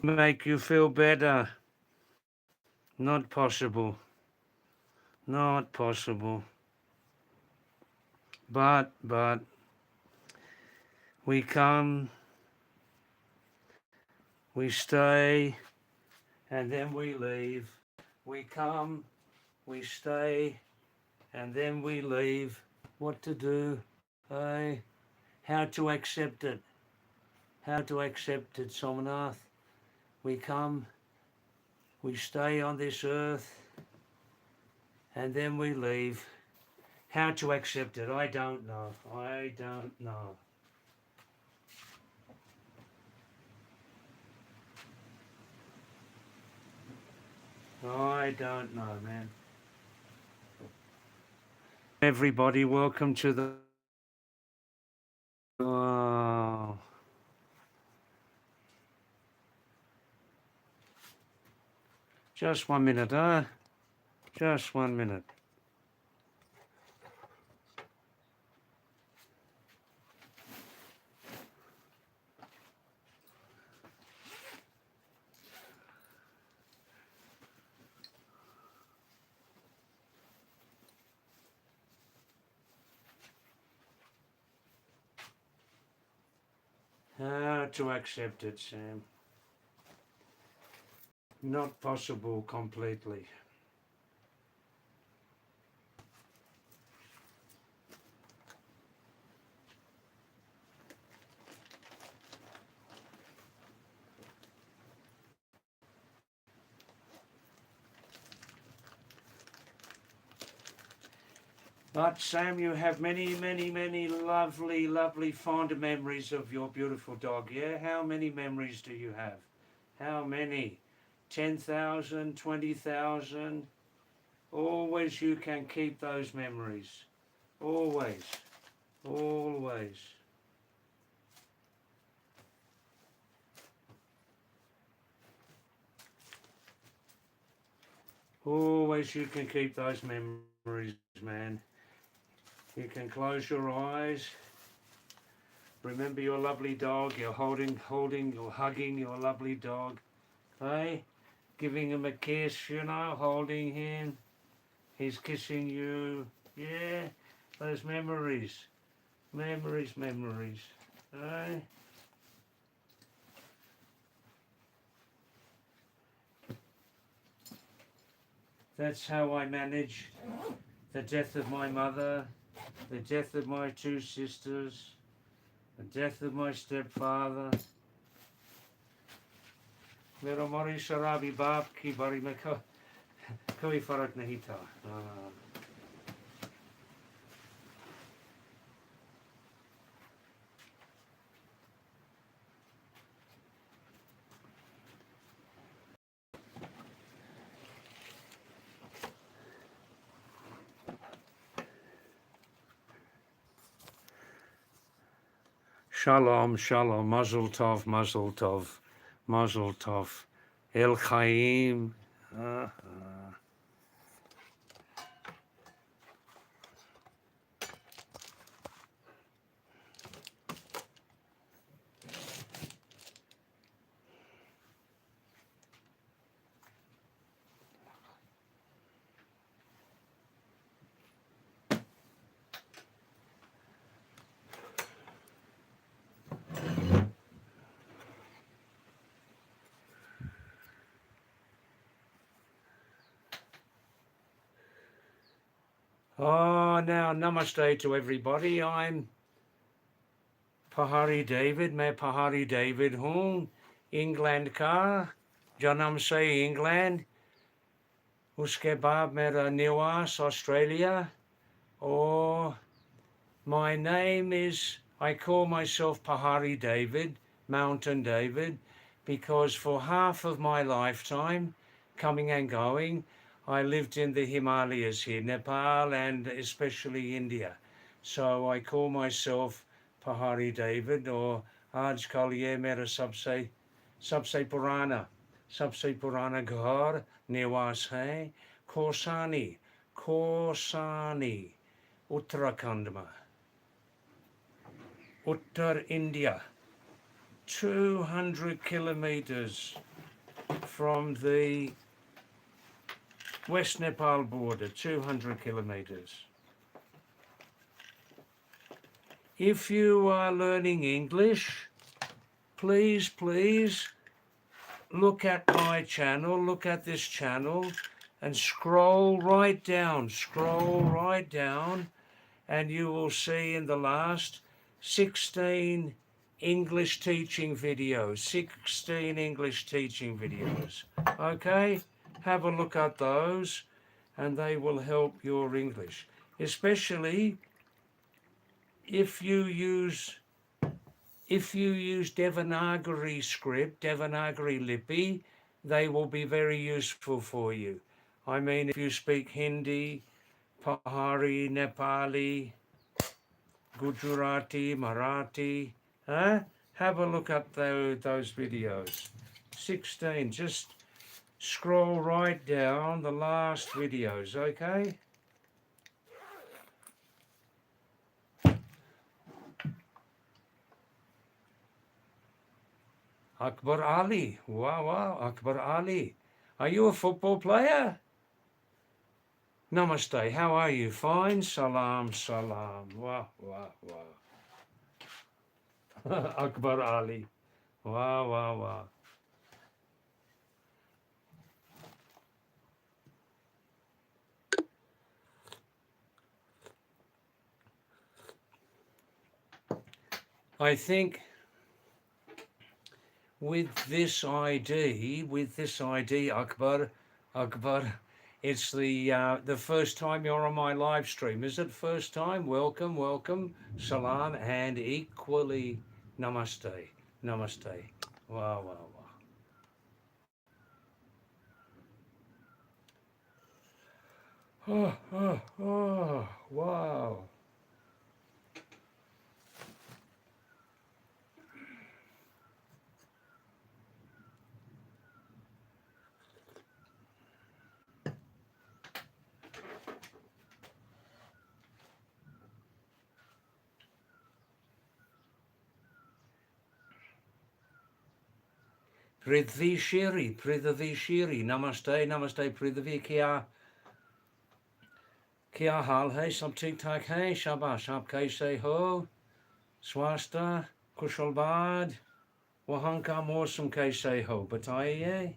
make you feel better. Not possible. Not possible. But we come, we stay, and then we leave. We come, we stay, and then we leave. What to do? How to accept it? How to accept it, Somnath? We come, we stay on this earth, and then we leave. How to accept it? I don't know. I don't know. I don't know, man. Everybody, welcome to the... Oh. Just 1 minute, huh? Just 1 minute. How to accept it, Sam? Not possible completely. But Sam, you have many, many, many lovely, lovely fond memories of your beautiful dog, yeah? How many memories do you have? How many? 10,000, 20,000? Always you can keep those memories. Always. Always. Always you can keep those memories, man. You can close your eyes. Remember your lovely dog. You're holding, you're hugging your lovely dog. Hey? Giving him a kiss, you know, holding him. He's kissing you. Yeah, those memories. Memories, memories. Hey? That's how I manage the death of my mother, the death of my two sisters, the death of my stepfather. Mero mori sharabi bab ki bari me koi farak nahi tha. Shalom, shalom, mazel tov, mazel tov, mazel tov. El Chaim. Oh, now namaste to everybody. I'm Pahadi David. मैं Pahadi David हूँ. England का जन्म से England. उसके बाद मेरा निवास Australia. Oh, my name is, I call myself Pahadi David, Mountain David, because for half of my lifetime, coming and going, I lived in the Himalayas here, Nepal and especially India. So I call myself Pahadi David, or आजकल ये मेरा सबसे पुराना घर निवास है खोसानी उत्तराखंड में, Uttar India, 200 kilometers from the West Nepal border, 200 kilometers. If you are learning English, please look at my channel, look at this channel, and scroll right down, and you will see in the last 16 English teaching videos, 16 English teaching videos. Okay, have a look at those and they will help your English, especially if you use Devanagari script, Devanagari Lipi, they will be very useful for you. I mean, if you speak Hindi, Pahari, Nepali, Gujarati, Marathi, have a look at those videos. 16, just scroll right down the last videos, okay? Akbar Ali, wow, Akbar Ali. Are you a football player? Namaste, how are you? Fine? Salam. Wow. Akbar Ali. Wow. I think with this ID, Akbar, it's the first time you're on my live stream. Is it first time? Welcome, salam, and equally namaste. Wow. Oh, wow. Prithvi Shiri, namaste, Prithvi, क्या हाल है, सब ठीक ठाक है, शाबाश, आप कैसे हो, स्वास्थ्य, कुशलबाद, वहाँ का मौसम कैसे हो, बताइए।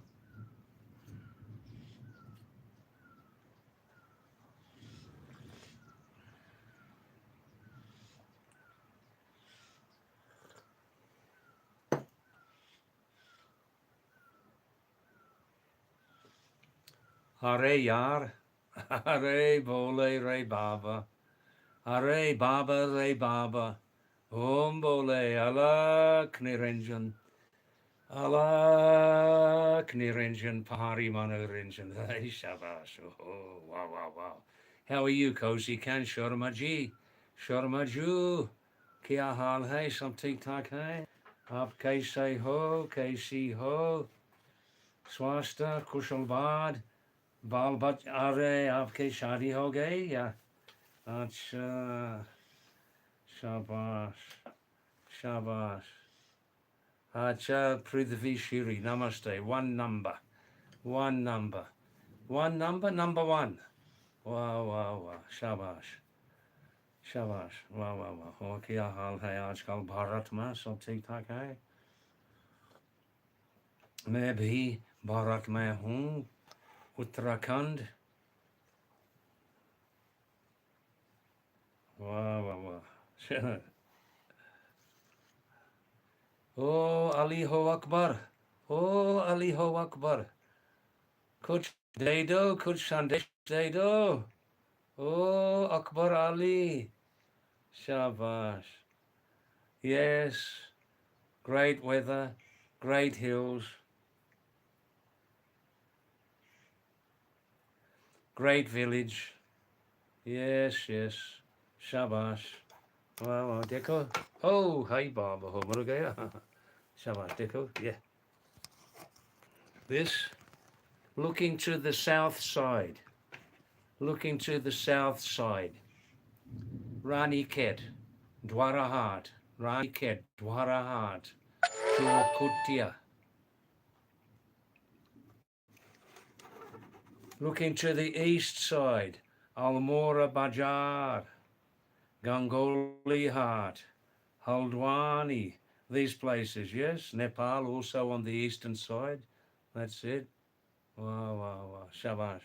अरे यार, अरे बोले रे बाबा, अरे बाबा रे बाबा, ओम बोले अलख Niranjan, Pahari Manoranjan. Hey, shabash. Oh, wow. How are you, Cozy Khan? Sharma ji, Kya haal hai? Sab theek thak hai? Aap kaise ho? Kaisi ho? Swasta, Kushalbad, Baal Bach, Are, aapke shaadi ho gayi? Ya. Acha. Shabash. Acha, Prithvi Shiri, namaste. One number. Number one. Wow. Shabash. Wow. और क्या हाल है आजकल भारत में, सब ठीक ठाक है? मैं भी भारत में हूँ, उत्तराखंड. वाह. ओ अली हो अकबर, कुछ दे दो, कुछ संदेश दे दो. ओ Akbar Ali, shabash. Yes, great weather, great hills, great village. Yes, shabash. Wow, देखो. Oh, hey Baba, हो मर गया. Shabash, देखो, yeah. This, looking to the south side, Ranikhet, Dwarahat, Chorkutia. Looking to the east side, Almora Bajar, Gangoli Ghat, Haldwani, these places, yes. Nepal also on the eastern side. That's it. Wow, wow, wow. Shabash.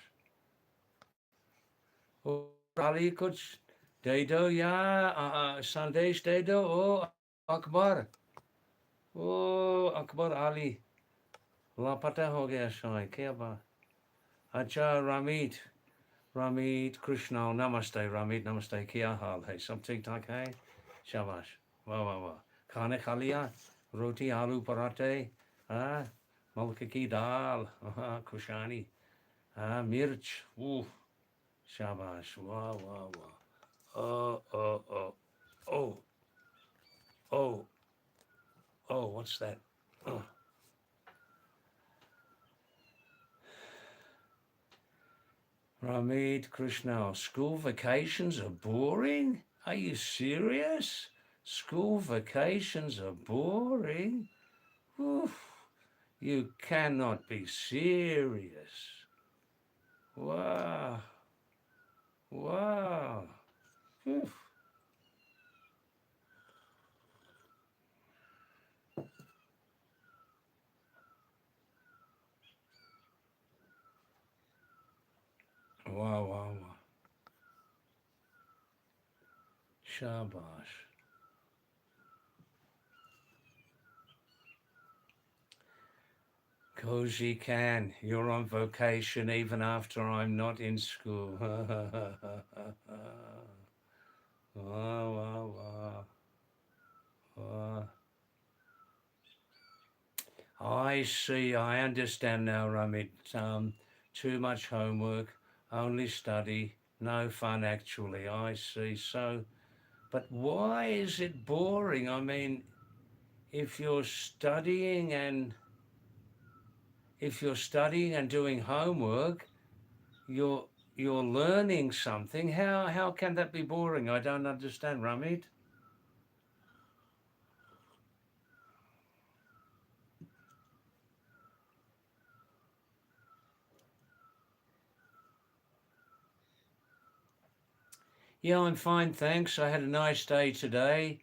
Oh, Ali kuch de do ya Sandesh de do. Oh, Akbar. Oh, Akbar Ali. लापता हो गया शायद क्या बात अच्छा रामीत रामीत कृष्णा नमस्ते रामीत नमस्ते क्या हाल है सब ठीक ठाक है शाबाश वाह वाह वाह खाने खा लिया रोटी आलू पराठे हाँ मलके की दाल हाँ खुशानी हाँ मिर्च शाबाश वाह वाह वाह oh oh oh what's that oh. Ramit Krishna, school vacations are boring? Are you serious? School vacations are boring? Oof, you cannot be serious. Wow. Wow. Oof. Wow, wow, wow. Shabash. Cozy can. You're on vacation even after I'm not in school. Wow, wow, wow. Wow. I see, I understand now, Ramit. Too much homework, only study, no fun actually. I see. So, but why is it boring? I mean, if you're studying and doing homework, you're you're learning something. How can that be boring? I don't understand, Ramit. Yeah, I'm fine, thanks. I had a nice day today.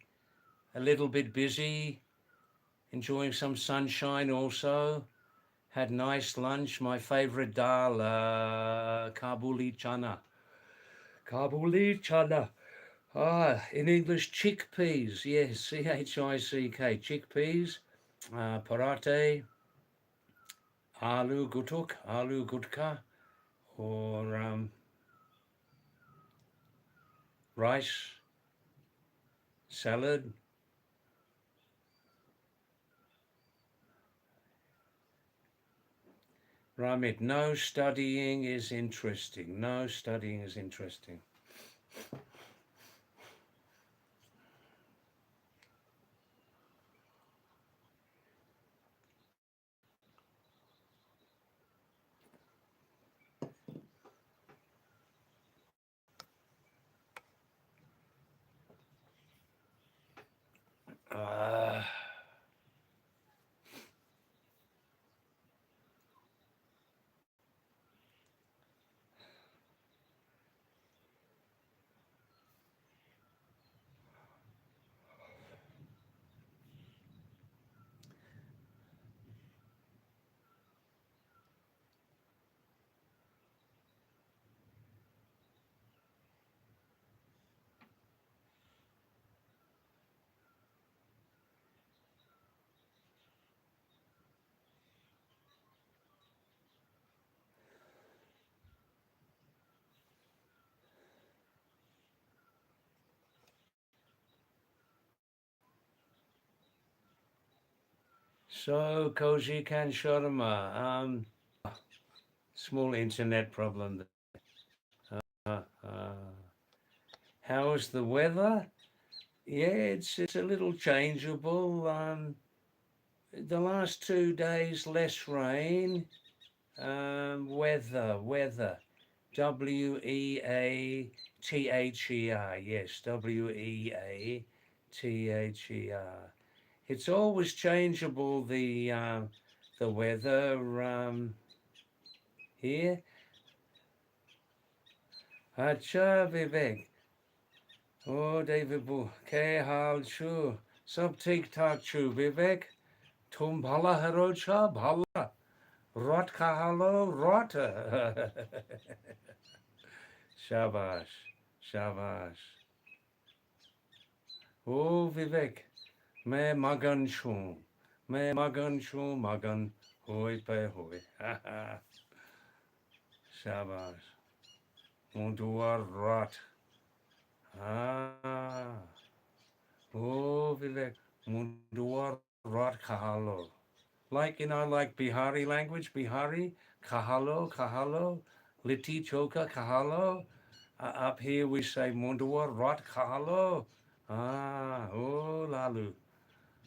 A little bit busy, enjoying some sunshine also. Had nice lunch. My favorite dal, Kabuli chana. Kabuli chana. In English, chickpeas. Yes, Chick, chickpeas. Parathe, aloo gutka, or rice, salad. Ramit, no studying is interesting. No studying is interesting. Uh, so, Koji Kan Sharma, small internet problem. How's the weather? Yeah, it's a little changeable. The last 2 days less rain. Weather. Weather. Yes, Weather. It's always changeable. The weather here. अच्छा विवेक ओ David बू के हाल छू सब ठीक ठाक छू विवेक तुम भला हरो छा भला rot kahalo rot shabash shabash oh Vivek मैं मगन छूं मगन होय पे होय शाबाश मुंडुआ rot ah oh Vivek mundua rot kahalo like like Bihari language Bihari kahalo liti choka kahalo up here we say mundua rot kahalo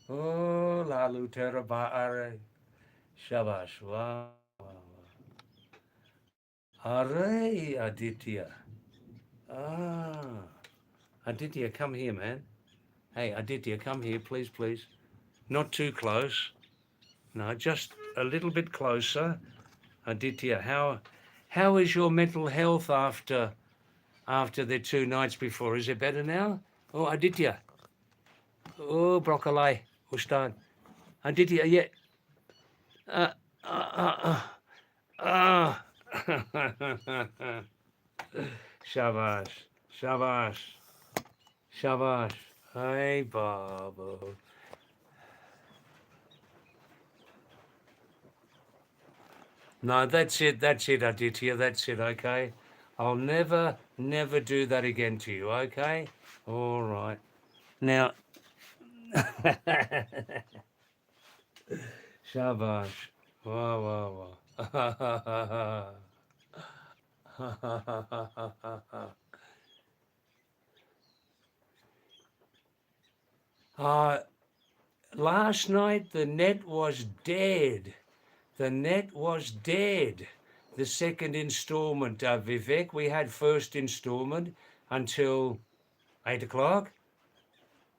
oh lalu terabaare shabash wow Hooray, Aditya. Ah, Aditya, come here, man. Hey, Aditya, come here, please, please. Not too close. No, just a little bit closer. Aditya, how is your mental health after the 2 nights before? Is it better now? Oh, Aditya. Oh, broccoli. Ustad. Aditya, yeah. Uh, uh, uh, uh. Shabash. Shabash. Shabash. Hey, Babu. No, that's it, Aditya, that's it, okay? I'll never do that again to you, okay? All right. Now, shabash. Wow, wow, wow. uh, last night the net was dead. The net was dead. The second installment, Vivek, we had first installment until 8 o'clock.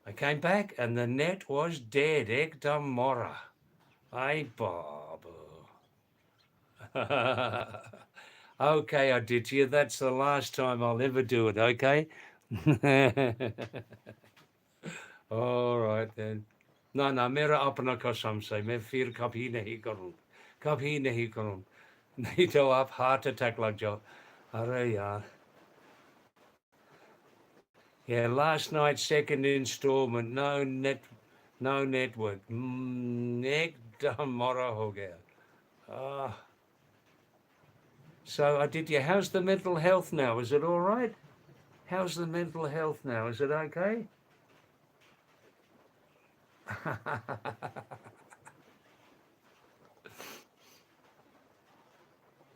I came back and the net was dead. Ekdam mora. Ay, Bob. Okay, Aditya, that's the last time I'll ever do it, okay? All right then. No, mera apna kasam se. मैं फिर कभी नहीं करूँ. कभी नहीं करूँ. नहीं तो आप heart attack लग जाओ. अरे यार. Yeah, last night's second installment, no network. Ekdam mora ho gaya. Ah. So Aditya, how's the mental health now? Is it all right? How's the mental health now? Is it okay?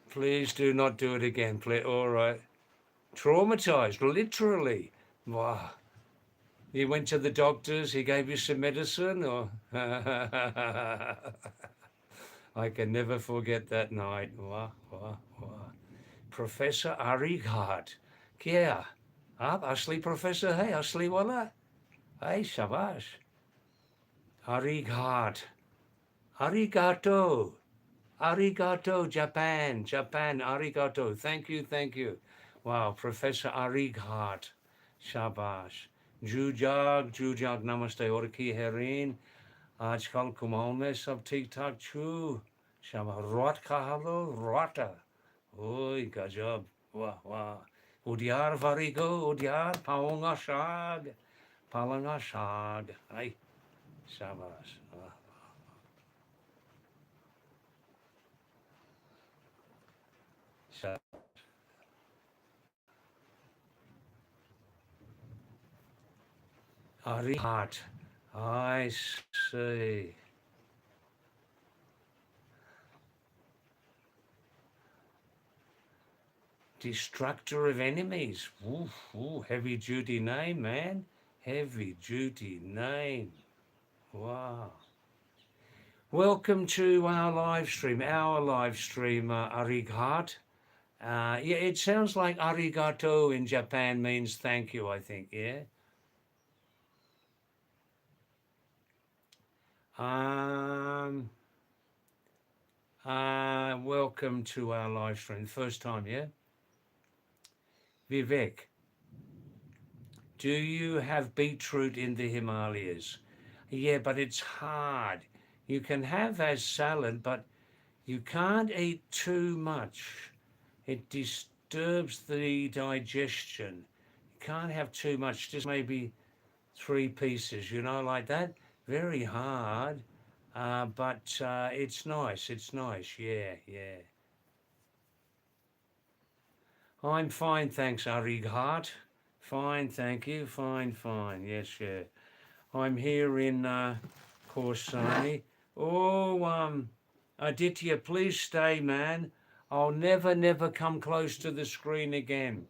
Please do not do it again. Please. All right. Traumatized, literally. Wow. You went to the doctors, he gave you some medicine, or I can never forget that night. Wow, wow, wow. Professor Arigat. Kia. Ab asli professor, hey, asli wala. Hey, shabash. Arigat. Arigato. Arigato, Japan. Japan, arigato. Thank you, thank you. Wow, Professor Arigat. Shabash. Jujag, namaste. और की हेरीन आजकल कुमाऊं में सब ठीक ठाक छू शाबाश rot कहा लो रॉटा ओए गजब वाह वाह उडियार वारिगो उडियार पालंगा शाग आई शाबाश Ari heart. I see. Destructor of enemies. Ooh, ooh, heavy duty name, man. Heavy duty name. Wow. Welcome to our live stream, Arigat. Yeah, it sounds like arigato in Japan means thank you, I think, yeah? Welcome to our live stream. First time, yeah? Vivek, do you have beetroot in the Himalayas? Yeah, but it's hard. You can have as salad, but you can't eat too much. It disturbs the digestion. You can't have too much, just maybe 3 pieces, like that. Very hard, but it's nice. It's nice. Yeah, yeah. I'm fine, thanks, Arighat. Fine, thank you. Fine, fine. Yes, yeah. I'm here in Corsani. Oh, Aditya, please stay, man. I'll never, never come close to the screen again.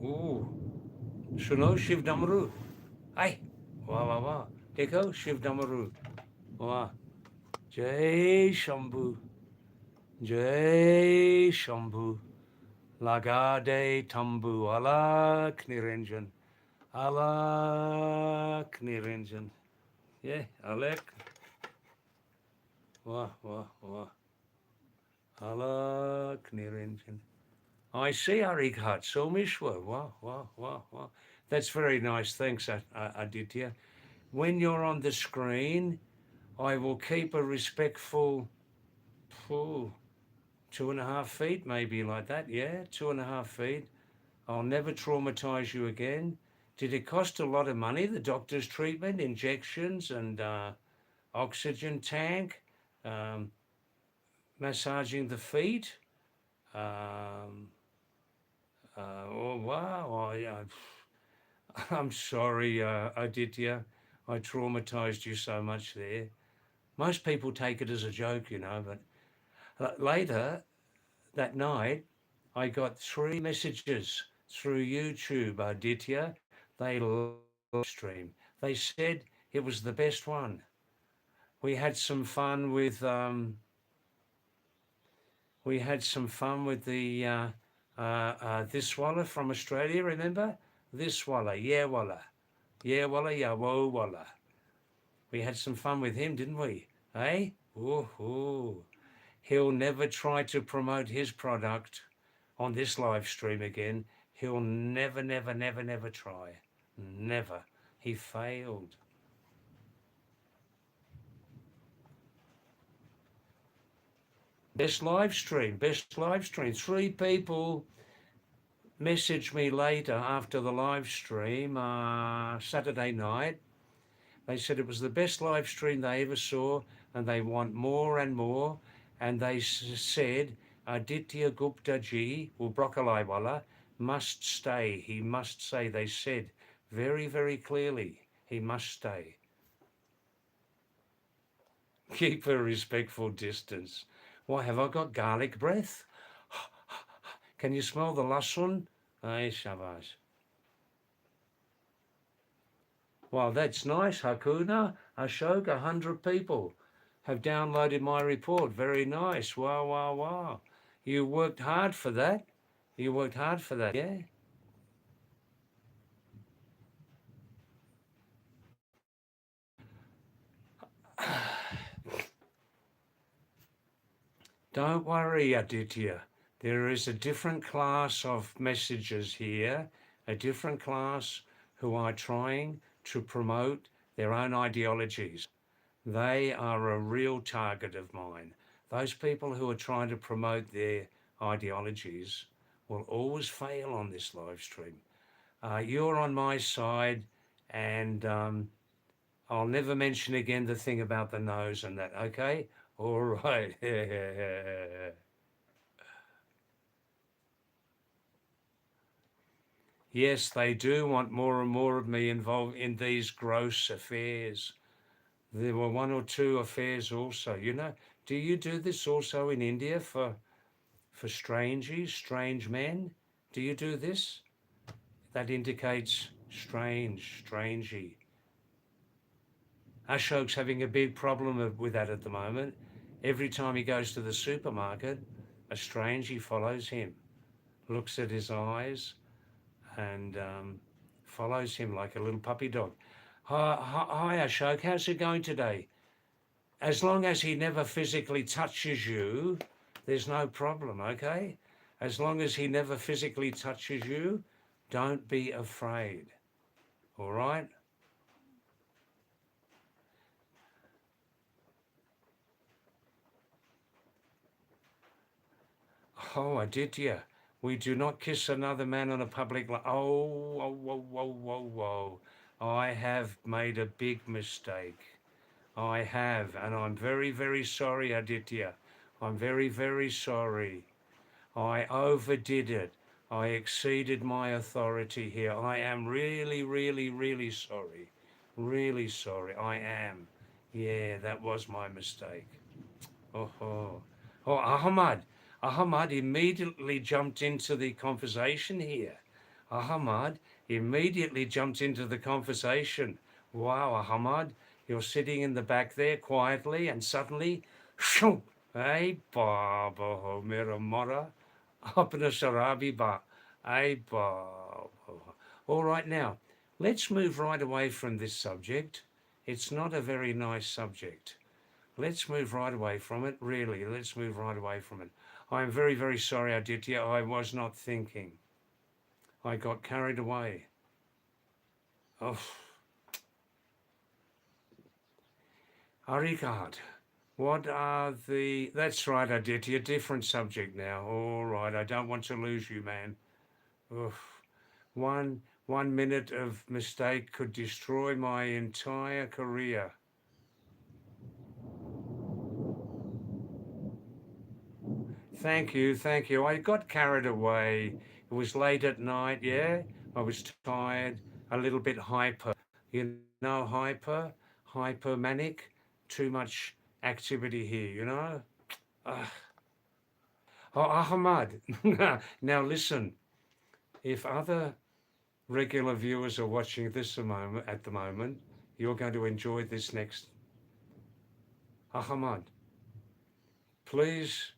Ooh, सुनो शिव डमरू आई वाह वाह वाह देखो शिव डमरू वाह जय शंभू जय शंभू लगा दे तंबू अलख निरंजन अलख निरंजन ये अलख वाह वाह वाह अलख Niranjan. I see Arighat Somishwa. Wow, wow, wow, wow. That's very nice. Thanks, Aditya. When you're on the screen, I will keep a respectful 2.5 feet, maybe like that. Yeah, 2.5 feet. I'll never traumatize you again. Did it cost a lot of money, the doctor's treatment, injections, and oxygen tank, massaging the feet? Oh, wow. I'm sorry, Aditya. I traumatized you so much there. Most people take it as a joke, but later that night, I got 3 messages through YouTube, Aditya. They live stream. They said it was the best one. We had some fun with the this walla from Australia, remember? This walla, yeah walla. Yeah walla, yeah whoa walla. We had some fun with him, didn't we? Eh? Ooh. He'll never try to promote his product on this live stream again. He'll never, never, never, never try. Never. He failed. Best live stream. 3 people messaged me later after the live stream, Saturday night. They said it was the best live stream they ever saw and they want more and more. And they said, Aditya Gupta ji, Broccoliwala, must stay. He must stay. They said very, very clearly, he must stay. Keep a respectful distance. Why, have I got garlic breath? Can you smell the lasun? Ay, shabash. Wow, that's nice, Hakuna. Ashok, 100 people have downloaded my report. Very nice. Wow, wow, wow. You worked hard for that. Yeah. Don't worry, Aditya. There is a different class of messengers here, a different class who are trying to promote their own ideologies. They are a real target of mine. Those people who are trying to promote their ideologies will always fail on this live stream. You're on my side, and I'll never mention again the thing about the nose and that, okay? All right. Yes, they do want more and more of me involved in these gross affairs. There were 1 or 2 affairs also. Do you do this also in India for strange men? Do you do this? That indicates strangey. Ashok's having a big problem with that at the moment. Every time he goes to the supermarket, a strangey follows him, looks at his eyes, and follows him like a little puppy dog. Hi, Ashok, how's it going today? As long as he never physically touches you, there's no problem, okay? As long as he never physically touches you, don't be afraid. All right? Oh, Aditya, we do not kiss another man on a public oh, whoa, whoa, whoa, whoa, whoa. I have made a big mistake. I have, and I'm very, very sorry, Aditya. I'm very, very sorry. I overdid it. I exceeded my authority here. I am really, really, really sorry. Really sorry. I am. Yeah, that was my mistake. Oh, oh. Oh, Ahmad. Ahmad immediately jumped into the conversation here. Ahmad immediately jumped into the conversation. Wow, Ahmad, you're sitting in the back there quietly and suddenly, shoo, hey, Baba, ho, mera mora, apna sarabi ba, hey, Baba. All right, now, let's move right away from this subject. It's not a very nice subject. Let's move right away from it, really. Let's move right away from it. I am very, very sorry, Aditya. I was not thinking. I got carried away. Oh, Arigat. What are the... That's right, Aditya. Different subject now. All right. I don't want to lose you, man. Oof. One minute of mistake could destroy my entire career. Thank you, thank you. I got carried away. It was late at night, yeah? I was tired, a little bit hyper. You know, hypermanic, too much activity here, you know? Uh, oh, Ahmad, now listen, if other regular viewers are watching this at the moment, you're going to enjoy this next. Ahmad, please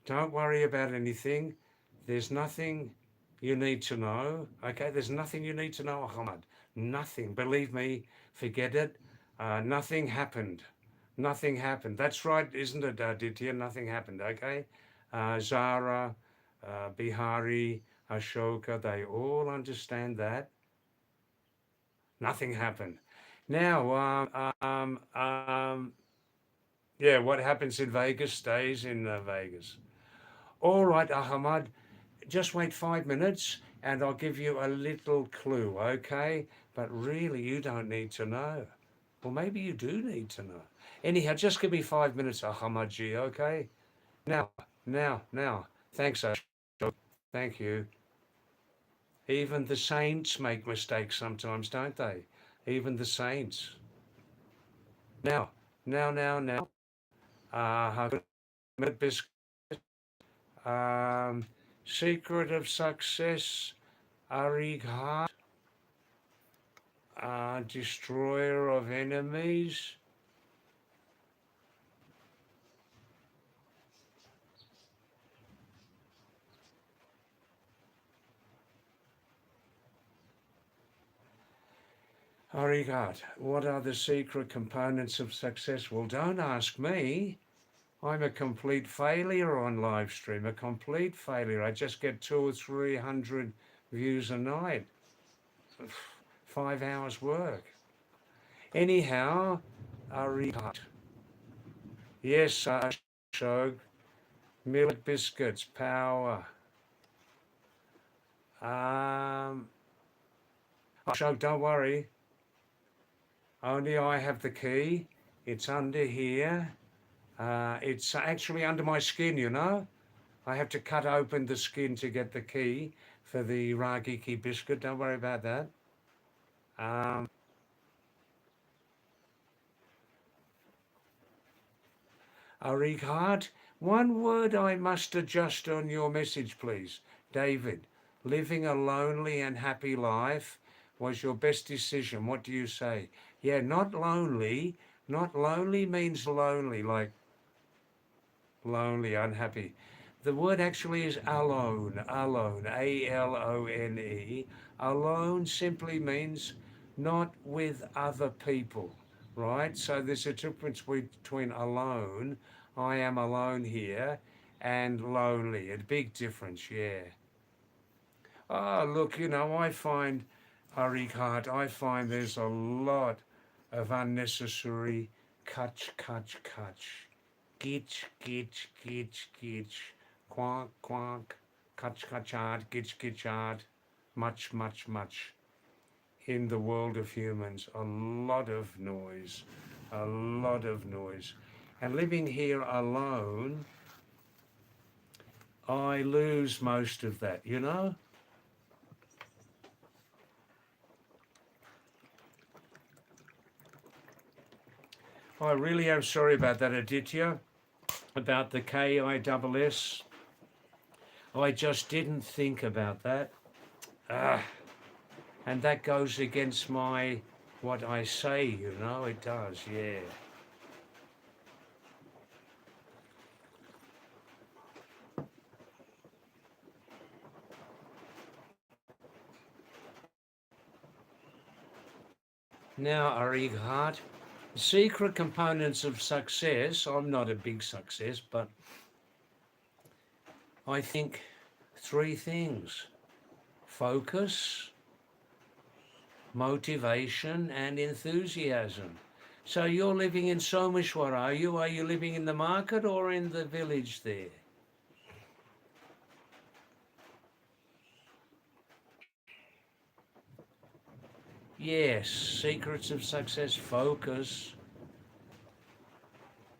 don't worry about anything. There's nothing you need to know. Okay, there's nothing you need to know, Ahmad. Nothing. Believe me, forget it. Nothing happened. Nothing happened. That's right, isn't it, Aditya? Nothing happened, okay? Zara, Bihari, Ashoka, they all understand that. Nothing happened. Now, yeah, what happens in Vegas stays in Vegas. All right, Ahmad, just wait 5 minutes and I'll give you a little clue, okay? But really, you don't need to know. Well, maybe you do need to know. Anyhow, just give me 5 minutes, Ahmadji, okay? Now, now. Thanks, Ashok. Thank you. Even the saints make mistakes sometimes, don't they? Even the saints. Now. Biscuit. Secret of success, Arighat, destroyer of enemies. Arighat, what are the secret components of success? Well, don't ask me. I'm a complete failure on live stream, a complete failure. I just get 200 or 300 views a night. 5 hours work. Anyhow, Arighat. Yes, Ashok. Millet biscuits, power. Ashok, don't worry. Only I have the key. It's under here. It's actually under my skin, you know. I have to cut open the skin to get the key for the Ragiki biscuit. Don't worry about that. Arighat, one word I must adjust on your message, please. David, living a lonely and happy life was your best decision. What do you say? Yeah, not lonely. Not lonely means lonely, like lonely, unhappy. The word actually is alone, Alone. Alone simply means not with other people, right? So there's a difference between alone, I am alone here, and lonely. A big difference, yeah. Oh, look, you know, I find, Arikhat, I find there's a lot of unnecessary catch, gitch, quank, catchard, gitchard, much in the world of humans. A lot of noise, a lot of noise. And living here alone, I lose most of that, you know? I really am sorry about that, Aditya, about the KISS. I just didn't think about that. And that goes against what I say, you know, it does, yeah. Now, Arighat, secret components of success. I'm not a big success, but I think three things: focus, motivation, and enthusiasm. So you're living in Someshwar, are you? Are you living in the market or in the village there? Yes, secrets of success: focus,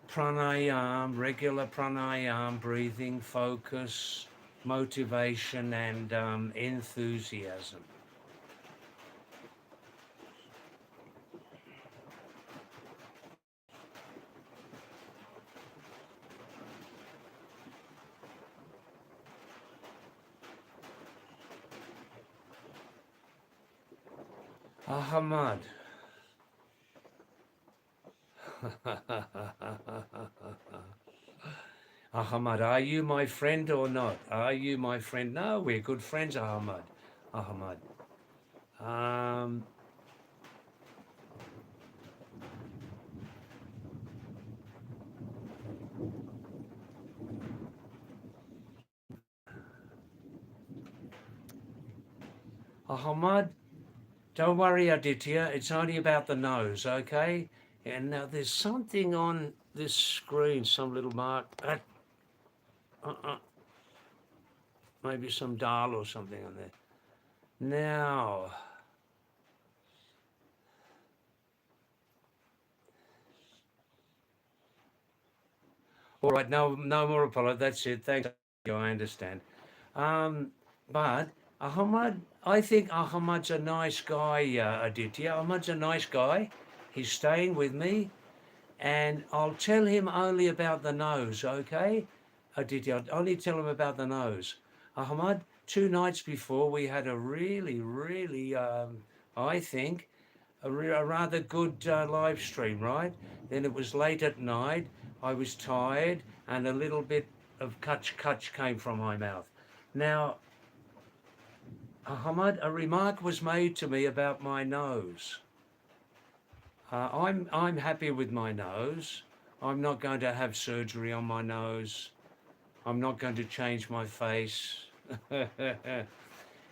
pranayam, regular pranayam, breathing, focus, motivation, and enthusiasm. Ahmad. Ahmad, are you my friend or not? Are you my friend? No, we're good friends, Ahmad. Ahmad. Um, Ahmad, don't worry, Aditya. It's only about the nose, okay? And now there's something on this screen, some little mark. Uh, maybe some dial or something on there. Now, all right, no more apology. That's it. Thank you. I understand. Um, but Ahmad, I think Ahmad's a nice guy, Aditya. Ahmad's a nice guy. He's staying with me, and I'll tell him only about the nose, okay? Aditya, I'll only tell him about the nose. Ahmad, 2 nights before, we had a really, I think, a rather good live stream, right? Then it was late at night. I was tired, and a little bit of kutch came from my mouth. Now, Ahmad, a remark was made to me about my nose. I'm happy with my nose. I'm not going to have surgery on my nose. I'm not going to change my face.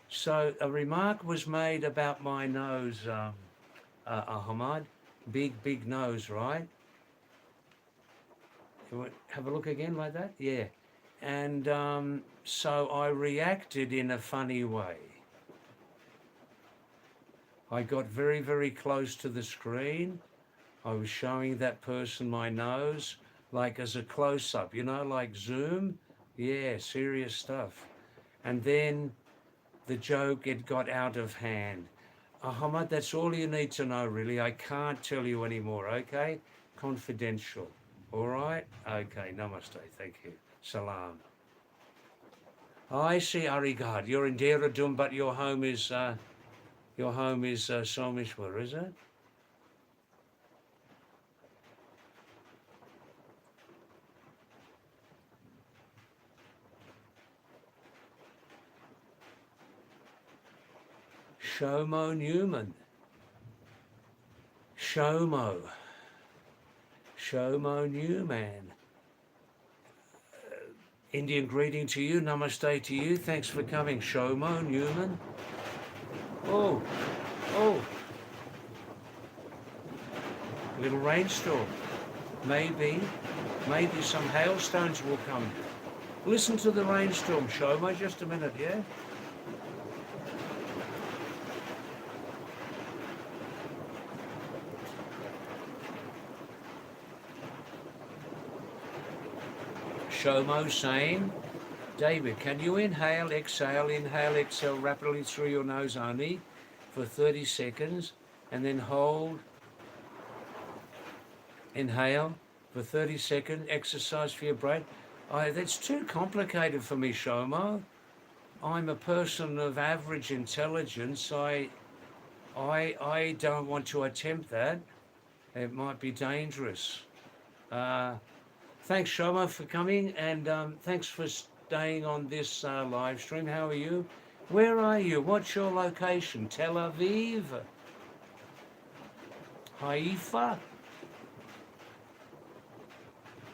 So a remark was made about my nose, Ahmad. Big nose, right? Have a look again like that? Yeah. And so I reacted in a funny way. I got very close to the screen. I was showing that person my nose, like as a close-up, you know, like Zoom. Yeah, serious stuff. And then the joke, it got out of hand. Ahmad, that's all you need to know, really. I can't tell you anymore, okay? Confidential. All right? Okay, namaste. Thank you. Salam. I see, Arigad. You're in Dehradun, but your home is Someshwar, is it? Shomo Newman. Shomo. Shomo Newman. Indian greeting to you, namaste to you. Thanks for coming, Shomo Newman. Oh, oh, little rainstorm. Maybe some hailstones will come. Listen to the rainstorm, Shomo. Just a minute, yeah? Shomo saying, David, can you inhale, exhale rapidly through your nose only for 30 seconds and then hold, inhale for 30 seconds, exercise for your brain? That's too complicated for me, Shomo. I'm a person of average intelligence. I don't want to attempt that. It might be dangerous. Thanks, Shoma, for coming, and thanks for staying on this live stream. How are you? Where are you? What's your location? Tel Aviv? Haifa?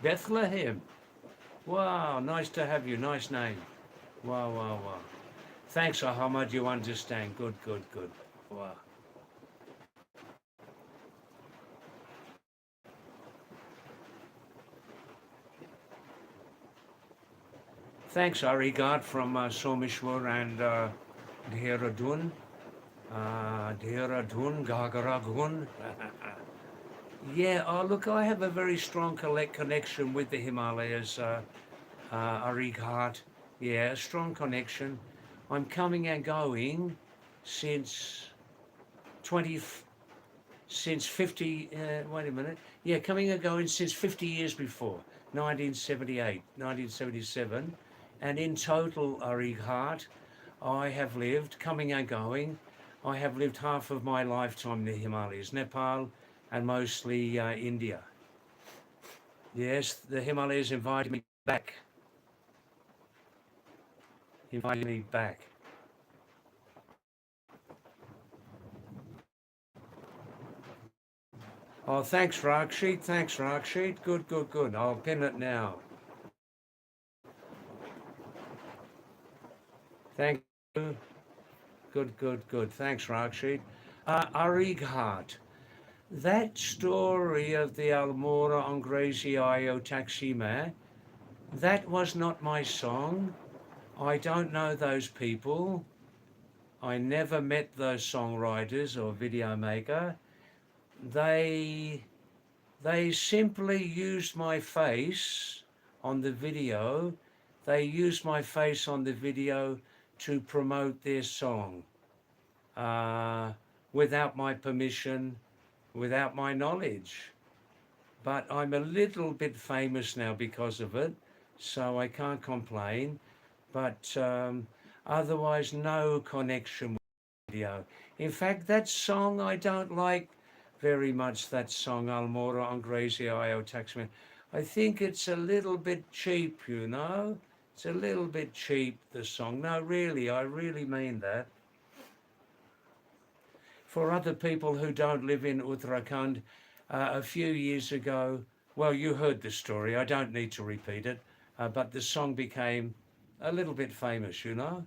Bethlehem? Wow, nice to have you. Nice name. Wow, wow, wow. Thanks, Ahmad. You understand. Good, good, good. Wow. Thanks, Arigard from Someshwar and Dehradun. Dehradun, Gagaragun. Yeah, look, I have a very strong connection with the Himalayas, Arighat. Yeah, a strong connection. I'm coming and going since 20, since 50, wait a minute. Yeah, coming and going since 50 years before, 1978, 1977. And in total, Arighat, I have lived, coming and going, I have lived half of my lifetime in the Himalayas, Nepal, and mostly India. Yes, the Himalayas invited me back. Invited me back. Oh, thanks, Rakshit. Thanks, Rakshit. Good, good, good. I'll pin it now. Thank you. Good, good, good. Thanks, Rakshit. Arighat. That story of the Almora Angrezi Ayo Taxima, that was not my song. I don't know those people. I never met those songwriters or video maker. They simply used my face on the video. They used my face on the video to promote their song without my permission, without my knowledge. But I'm a little bit famous now because of it, so I can't complain. But otherwise, no connection with the video. In fact, that song I don't like very much, that song, Almora Angrezi Ayo Taxman. I think it's a little bit cheap, you know? It's a little bit cheap, the song. No, really, I really mean that. For other people who don't live in Uttarakhand, a few years ago, well, you heard the story, I don't need to repeat it, but the song became a little bit famous, you know?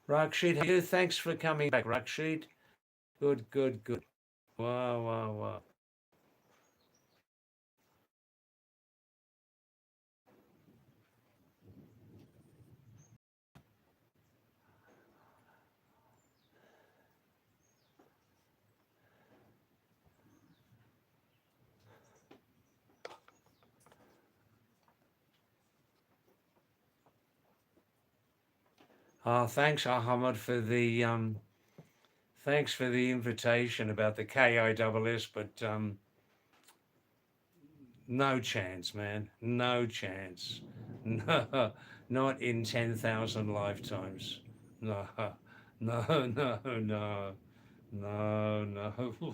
Rakshit, thanks for coming back, Rakshit. Good, good, good. Wow, wow, wow. Thanks, Ahmad, for the thanks for the invitation about the KISS, but no chance, man. No chance. No, not in 10,000 lifetimes. No, no, no, no, no, no.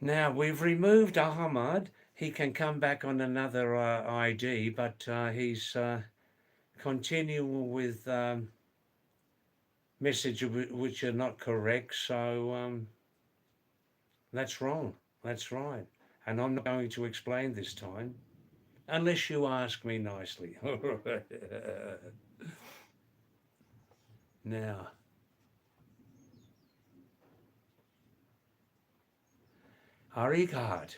Now, we've removed Ahmad. He can come back on another ID, but he's continuing with messages which are not correct. So that's wrong. That's right. And I'm not going to explain this time, unless you ask me nicely. Now, Arigat,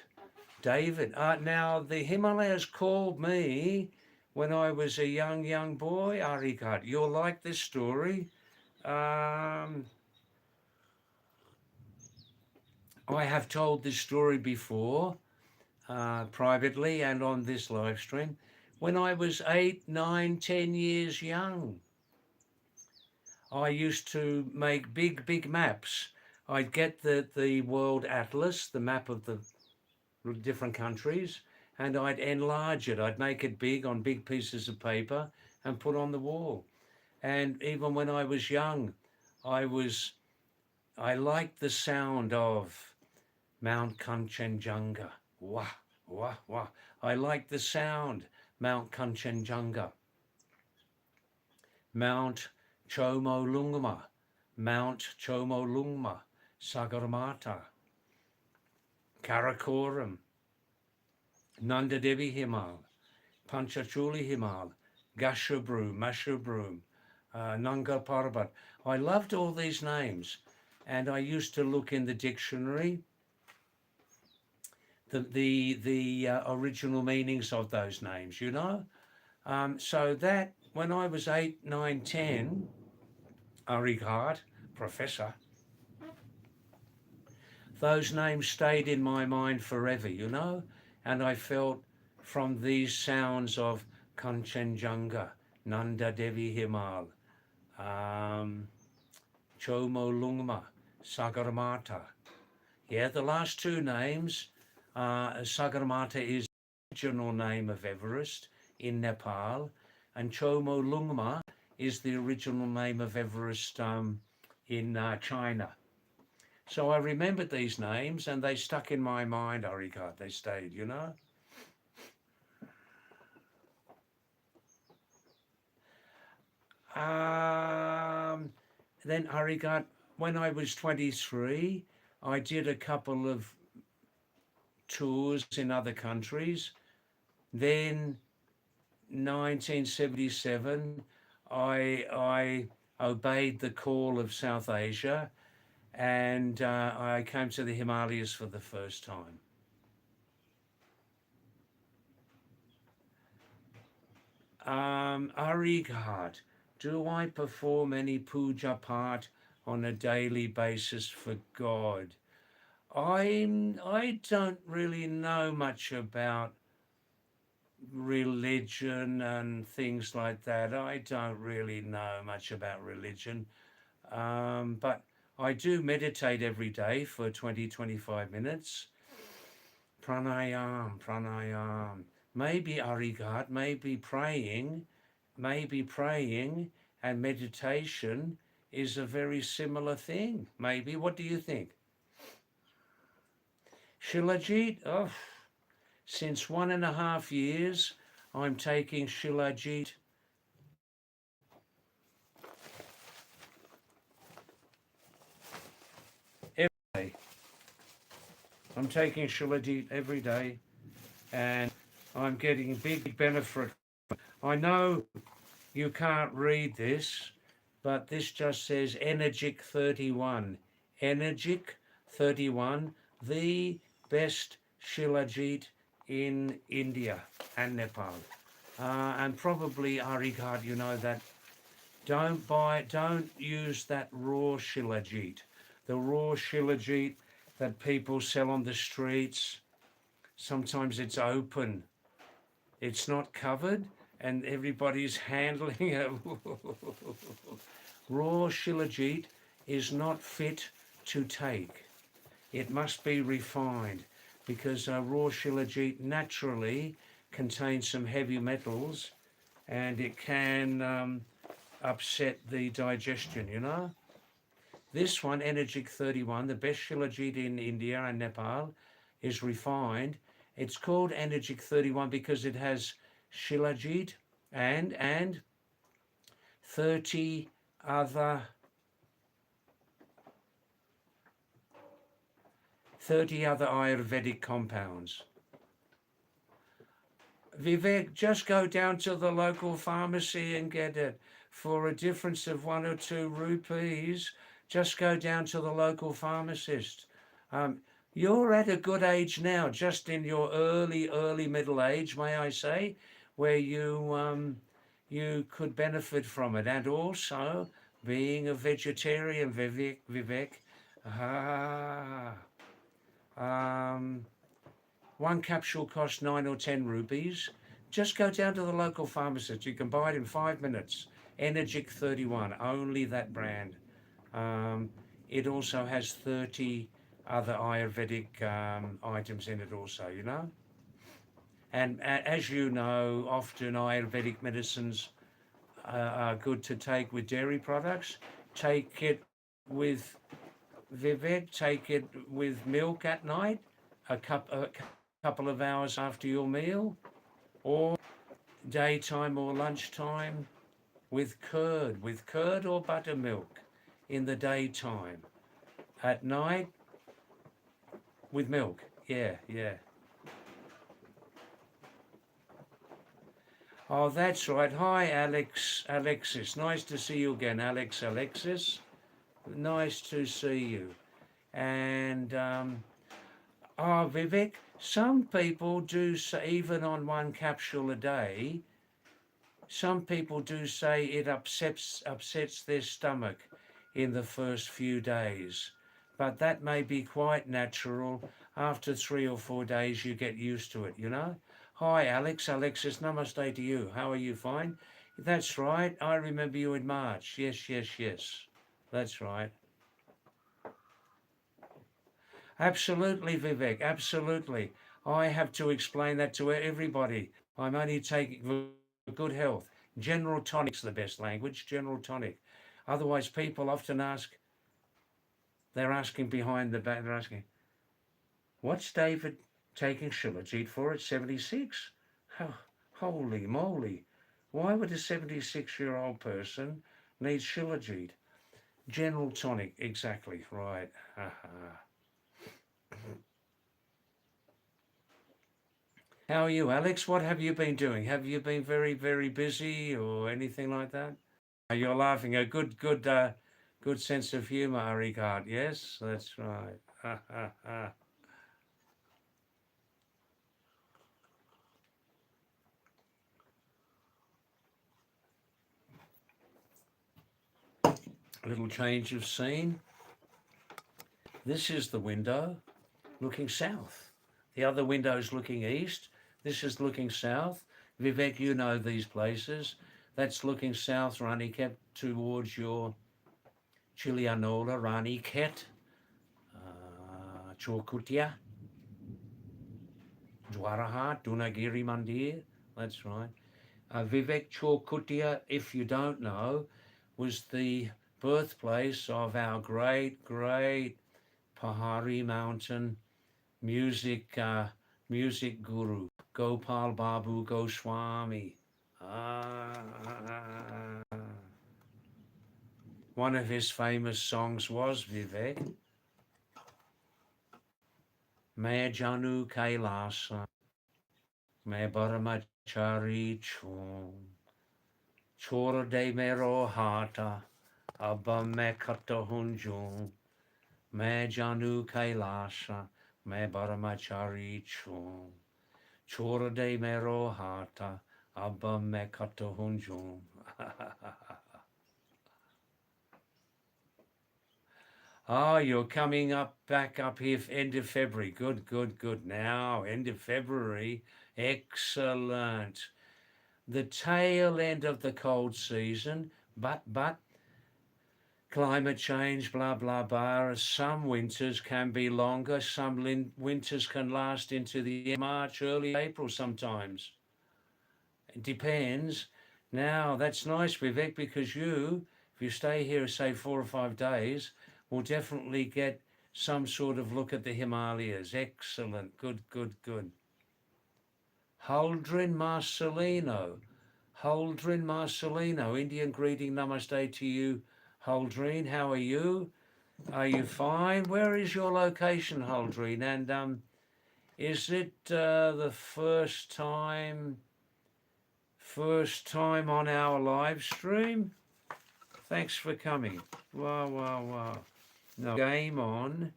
David. Now, the Himalayas called me when I was a young boy. Arigat, you'll like this story. I have told this story before, privately and on this live stream. When I was 8, 9, 10 years young, I used to make big maps. I'd get the world atlas, the map of the different countries, and I'd enlarge it. I'd make it big on big pieces of paper and put on the wall. And even when I was young, I liked the sound of Mount Kanchenjunga. Wah, wah, wah. I liked the sound, Mount Kanchenjunga. Mount Chomolungma, Mount Chomolungma, Sagarmatha, Karakoram, Nanda Devi Himal, Panchachuli Himal, Gashabru, Mashabru, Nanga Parbat. I loved all these names, and I used to look in the dictionary the original meanings of those names, you know. So that when I was 8, 9, 10, Arigat, Professor, those names stayed in my mind forever, you know, and I felt from these sounds of Kanchenjunga, Nanda Devi Himal, Chomolungma, Sagarmatha. Yeah, the last two names, Sagarmatha is the original name of Everest in Nepal, and Chomolungma is the original name of Everest in China. So I remembered these names and they stuck in my mind, Arigat. They stayed, you know. Then Arigat, when I was 23, I did a couple of tours in other countries. Then 1977, I obeyed the call of South Asia, and I came to the Himalayas for the first time. Arigat, do I perform any puja part on a daily basis for God? I don't really know much about religion and things like that. I don't really know much about religion, but I do meditate every day for 20-25 minutes. Pranayam. Maybe Arigat, maybe praying and meditation is a very similar thing. Maybe. What do you think? Shilajit, since 1.5 years, I'm taking Shilajit every day. I'm taking Shilajit every day, and I'm getting big benefit. I know you can't read this, but this just says Energic 31. Energic 31, the best Shilajit in India and Nepal. And probably Arigat, you know that. Don't use that raw Shilajit. The raw Shilajit that people sell on the streets, sometimes it's open. It's not covered and everybody's handling it. Raw Shilajit is not fit to take. It must be refined because raw Shilajit naturally contains some heavy metals and it can upset the digestion, you know. This one, Energic 31, the best Shilajit in India and Nepal, is refined. It's called Energic 31 because it has shilajit and 30 other 30 other Ayurvedic compounds. Vivek, just go down to the local pharmacy and get it. For a difference of 1 or 2 rupees, just go down to the local pharmacist. You're at a good age now, just in your early middle age, may I say, where you could benefit from it. And also, being a vegetarian, Vivek, one capsule costs 9 or 10 rupees. Just go down to the local pharmacist. You can buy it in 5 minutes. Energic 31, only that brand. It also has 30 other Ayurvedic items in it also, you know. And as you know, often Ayurvedic medicines are good to take with dairy products. Take it with Vivek, take it with milk at night, a couple of hours after your meal, or daytime or lunchtime with curd or buttermilk in the daytime. At night with milk. Yeah. Oh, that's right. Hi, Alexis. Nice to see you again, Alexis. Nice to see you. And Vivek, some people do say, even on one capsule a day, some people do say it upsets their stomach in the first few days. But that may be quite natural. After 3 or 4 days, you get used to it, you know? Hi, Alexis, namaste to you. How are you? Fine? That's right. I remember you in March. Yes. That's right. Absolutely, Vivek, absolutely. I have to explain that to everybody. I'm only taking for good health. General tonic's the best language, general tonic. Otherwise, people often ask, they're asking behind the back, they're asking, what's David taking Shilajit for at 76? Oh, holy moly. Why would a 76-year-old person need Shilajit? General tonic, exactly, right. How are you, Alex? What have you been doing? Have you been very busy or anything like that? You're laughing. A good sense of humour, Arikart. Yes, that's right. A little change of scene. This is the window looking south. The other window is looking east. This is looking south. Vivek, you know these places. That's looking south, Raniket, towards your Chilianola, Raniket, Chorkutia, Dwarahat, Dunagiri Mandir. That's right. Vivek Chorkutia, if you don't know, was the birthplace of our great Pahari Mountain music guru, Gopal Babu Goswami. One of his famous songs was, Vivek, Main Janu Kailasa, Main Paramachari Chum, Chora de Mero Hata, Abba Me Kata Hunjum, Main Janu Kailasa, Main Paramachari Chum, Chora de Mero Hata, Abba Me Kata Hunjum. Oh, you're coming back up here end of February. Good. Now, end of February. Excellent. The tail end of the cold season, but climate change, blah, blah, blah. Some winters can be longer. Some winters can last into the March, early April sometimes. It depends. Now, that's nice, Vivek, because if you stay here, say 4 or 5 days, will definitely get some sort of look at the Himalayas. Excellent. Good, good, good. Huldrin Marcelino. Huldrin Marcelino. Indian greeting. Namaste to you, Huldrin. How are you? Are you fine? Where is your location, Huldrin? And is it the first time on our live stream? Thanks for coming. Wow, wow, wow. No, game on.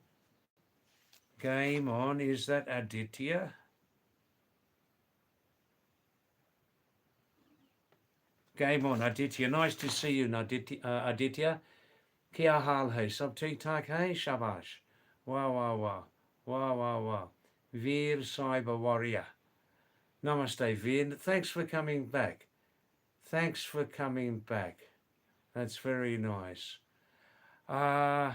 Game on. Is that Aditya? Game on, Aditya. Nice to see you, Aditya. Kia hal hai? Sab theek thak hai? Shabash. Wow, wow, wow. Wow, wow, wow. Veer Cyber Warrior. Namaste, Veer. Thanks for coming back. Thanks for coming back. That's very nice. Wow.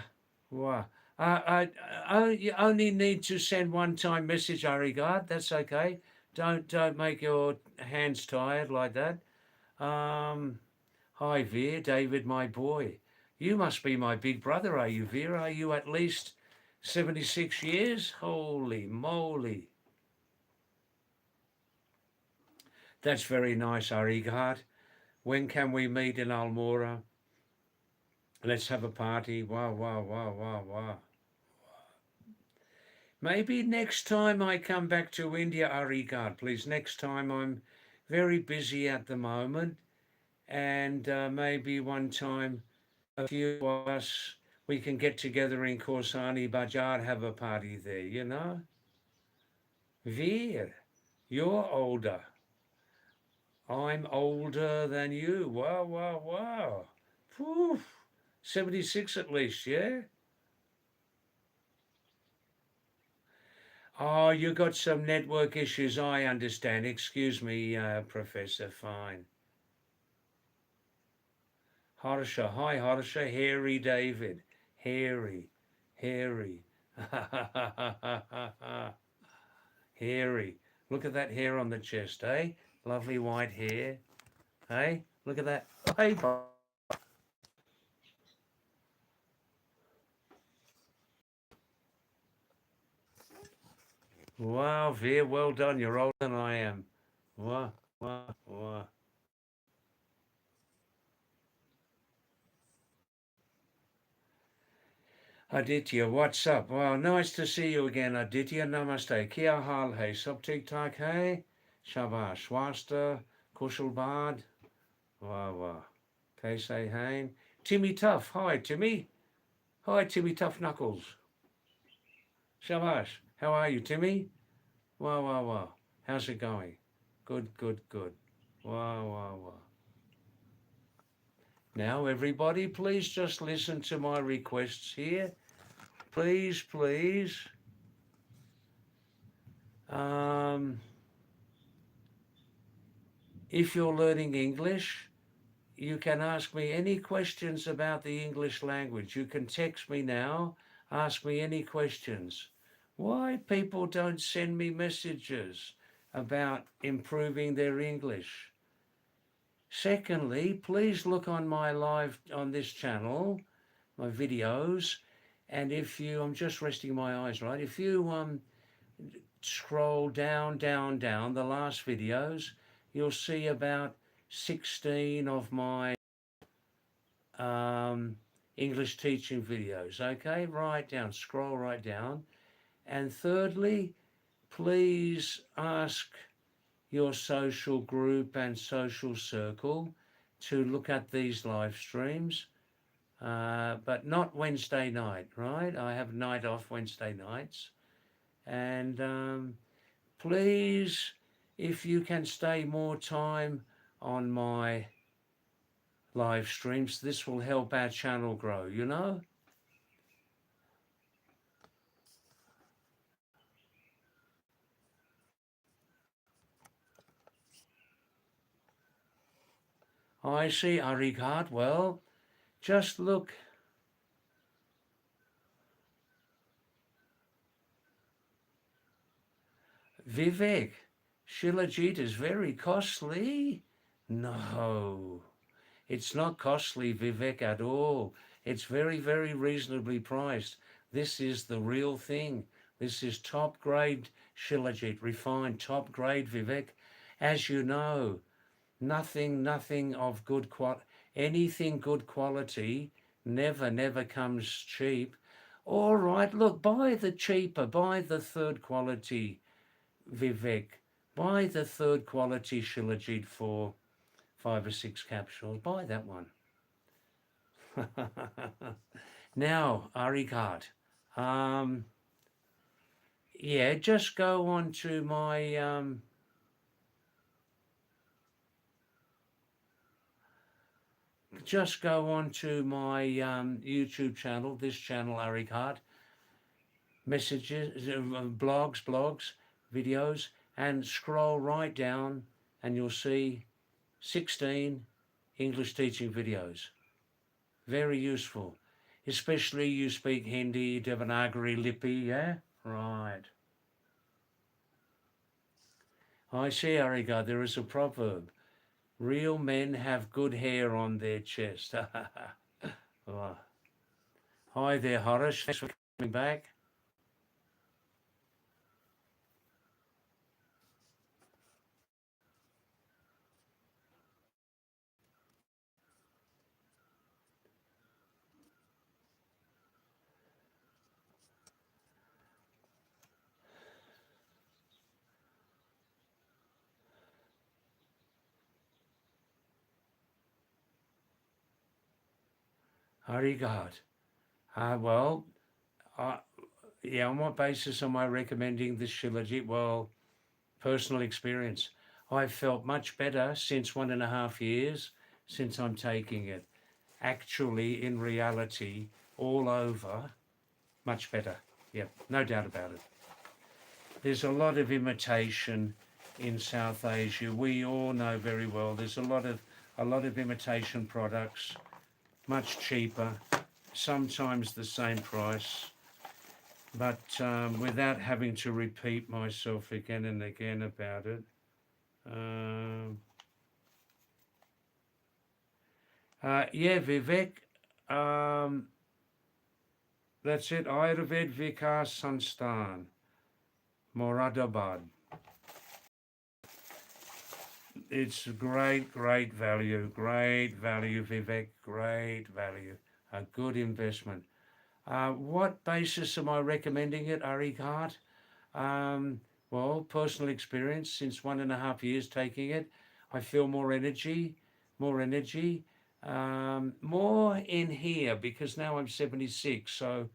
You only need to send one-time message, Arigard. That's okay. Don't make your hands tired like that. Hi, Veer. David, my boy. You must be my big brother, are you, Veer? Are you at least 76 years? Holy moly. That's very nice, Arigard. When can we meet in Almora? Let's have a party. Wow, wow, wow, wow, wow. Maybe next time I come back to India, Arigard, please. Next time. I'm very busy at the moment. And maybe one time a few of us, we can get together in Korsani Bajar, have a party there, you know? Veer, you're older. I'm older than you. Wow, wow, wow. Poof. 76 at least, yeah? Oh, you got some network issues, I understand. Excuse me, Professor. Fine. Harsha. Hi, Harsha. Hairy David. Hairy. Hairy. Hairy. Look at that hair on the chest, eh? Lovely white hair. Hey, look at that. Hey, wow, Veer, well done. You're older than I am. Wow, wow, wow. Aditya, what's up? Wow, nice to see you again, Aditya. Namaste. Kia hal hai? Sab tik tak hai? Shabash. Swasta. Kushal bad. Wow, wow. Kaise hain? Timmy Tough. Hi, Timmy. Hi, Timmy Tough Knuckles. Shabash. How are you, Timmy? Wow, wow, wow. How's it going? Good, good, good. Wow, wow, wow. Now, everybody, please just listen to my requests here. Please, please. If you're learning English, you can ask me any questions about the English language. You can text me now, ask me any questions. Why people don't send me messages about improving their English? Secondly, please look on my live on this channel, my videos, and if you, I'm just resting my eyes, right? If you scroll down, down, down the last videos, you'll see about 16 of my English teaching videos. Okay, right down, scroll right down. And thirdly, please ask your social group and social circle to look at these live streams, but not Wednesday night, right? I have night off Wednesday nights. And please, if you can stay more time on my live streams, this will help our channel grow, you know? I see, Arighat. Well, just look. Vivek, Shilajit is very costly. No, it's not costly, Vivek, at all. It's very, very reasonably priced. This is the real thing. This is top grade Shilajit, refined top grade Vivek. As you know, nothing of good quality, anything good quality never comes cheap. All right, look, buy the cheaper, buy the third quality Vivek, buy the third quality Shilajit for 5 or 6 capsules, buy that one. Now, Arikat, yeah, just go on to my YouTube channel, this channel, Arikat, messages, blogs, videos, and scroll right down and you'll see 16 English teaching videos. Very useful, especially you speak Hindi, Devanagari, Lipi, yeah? Right. I see, Arikat, there is a proverb. Real men have good hair on their chest. Oh. Hi there, Horace. Thanks for coming back. Arikat. Well, yeah, on what basis am I recommending this Shilajit? Well, personal experience. I've felt much better since 1.5 years since I'm taking it. Actually, in reality, all over, much better. Yep, no doubt about it. There's a lot of imitation in South Asia. We all know very well. There's a lot of imitation products, much cheaper, sometimes the same price, but without having to repeat myself again and again about it. Yeah, Vivek, that's it. Ayurved Vikas Sanstan, Moradabad. It's great value, Vivek, great value, a good investment. What basis am I recommending it, Arikat? Well, personal experience since 1.5 years taking it. I feel more energy, more in here because now I'm 76, so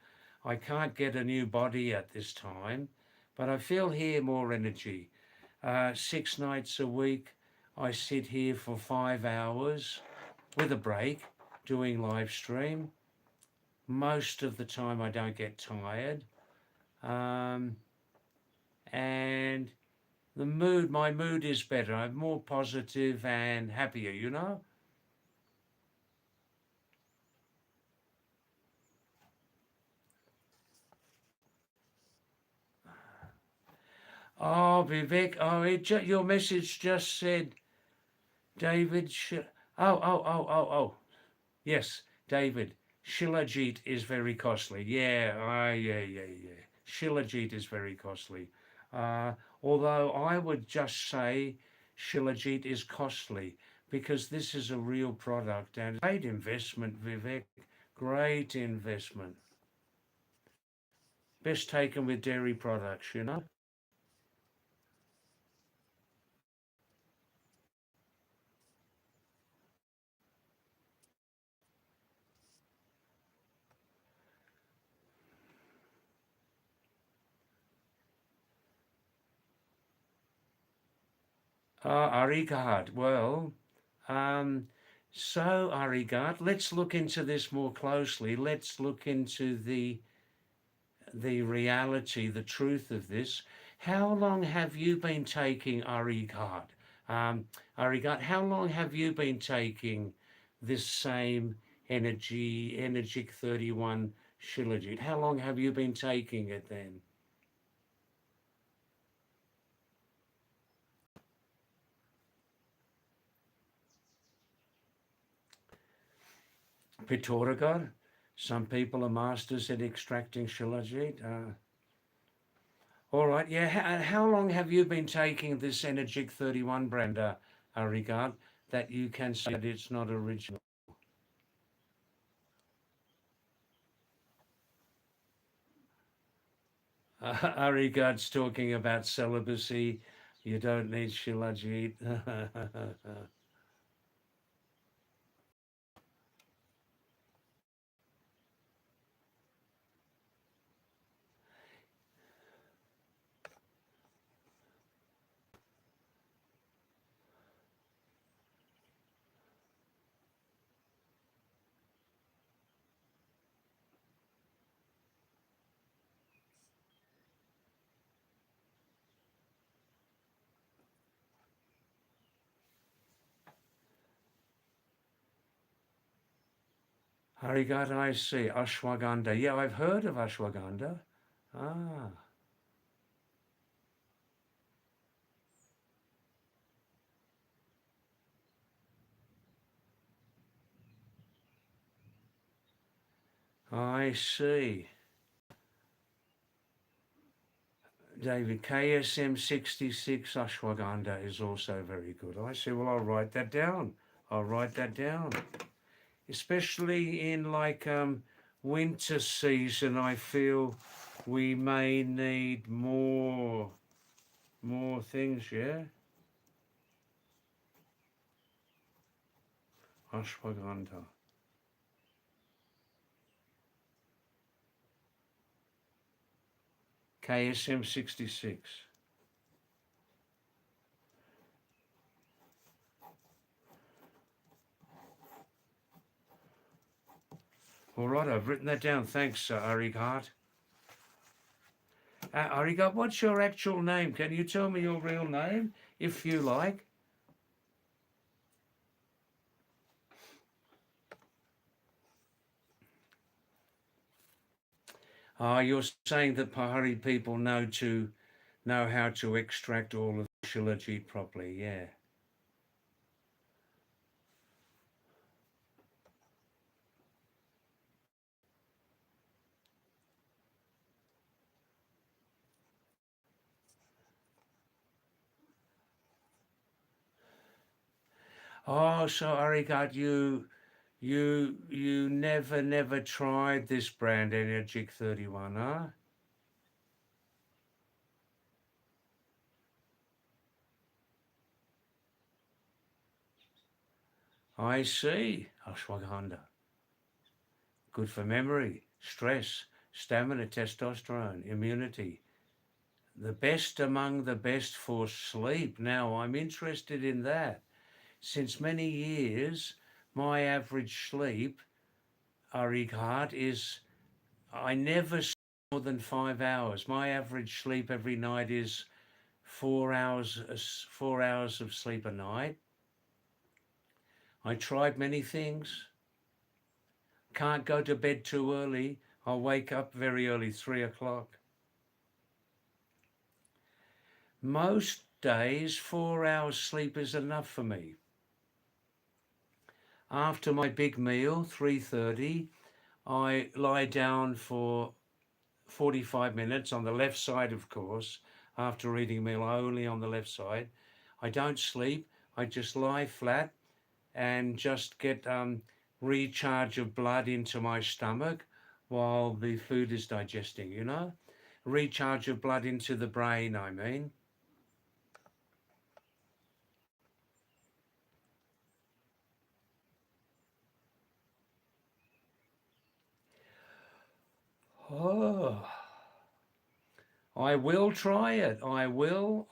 I can't get a new body at this time, but I feel here more energy. 6 nights a week, I sit here for 5 hours with a break doing live stream. Most of the time I don't get tired. And my mood is better. I'm more positive and happier, you know? Oh, Vivek, your message just said, David, yes, David, Shilajit is very costly. Yeah. Shilajit is very costly. Although I would just say Shilajit is costly because this is a real product and great investment, Vivek, great investment. Best taken with dairy products, you know? Arigat. Well, so Arigat, let's look into this more closely. Let's look into the reality, the truth of this. How long have you been taking Arigat? Arigat, how long have you been taking this same Energic 31 Shilajit? How long have you been taking it then? Pittoragar? Some people are masters at extracting shilajit. All right, yeah. How long have you been taking this Energic 31 brand, Regard, that you can say that it's not original? Regard's talking about celibacy. You don't need shilajit. Harigat, I see. Ashwagandha. Yeah, I've heard of ashwagandha. Ah, I see. David, KSM 66 ashwagandha is also very good. I see. Well, I'll write that down. I'll write that down. Especially in like winter season, I feel we may need more things, yeah? Ashwagandha. KSM 66. All right, I've written that down. Thanks, Arigat. Arigat, what's your actual name? Can you tell me your real name, if you like? You're saying that Pahari people know how to extract all of the shilajit properly, yeah. Oh, so Arigat, you never tried this brand Energic 31, huh? I see. Ashwagandha. Good for memory, stress, stamina, testosterone, immunity. The best among the best for sleep. Now, I'm interested in that. Since many years, my average sleep, Arigat, is I never sleep more than 5 hours. My average sleep every night is 4 hours, 4 hours of sleep a night. I tried many things. Can't go to bed too early. I'll wake up very early, 3 o'clock. Most days, 4 hours sleep is enough for me. After my big meal, 3:30, I lie down for 45 minutes on the left side, of course, after eating meal only on the left side. I don't sleep. I just lie flat and just get recharge of blood into my stomach while the food is digesting, recharge of blood into the brain, I mean. Oh, I will try it. I will.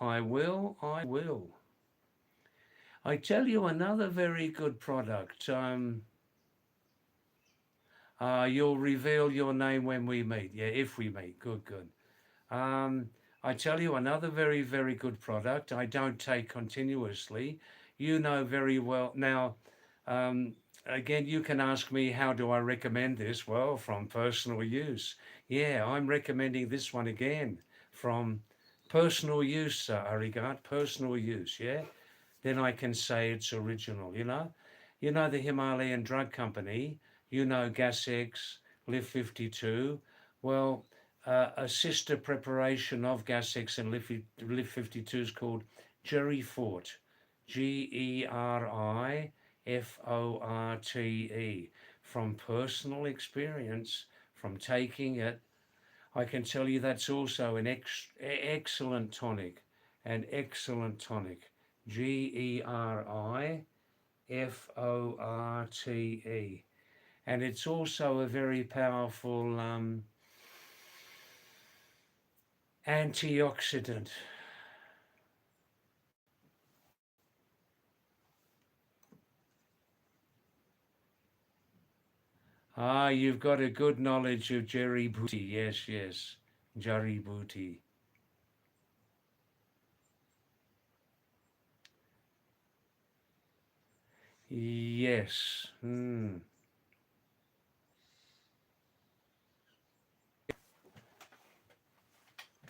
I tell you another very good product. You'll reveal your name when we meet. Yeah, if we meet. Good, good. Um, I tell you another very good product I don't take continuously. You know very well. Now, um, again, you can ask me, how do I recommend this? Well, from personal use. Yeah, I'm recommending this one again from personal use, Arigat, personal use. Yeah, then I can say it's original. You know the Himalayan Drug Company. You know Gas X, Live 52. Well, a sister preparation of Gas-X and Live 52 is called Jerry Fort, Geriforte. From personal experience, from taking it, I can tell you that's also an excellent tonic, an excellent tonic. Geriforte. And it's also a very powerful antioxidant. Ah, you've got a good knowledge of Jerry Booty. Yes, yes. Jerry Booty. Yes.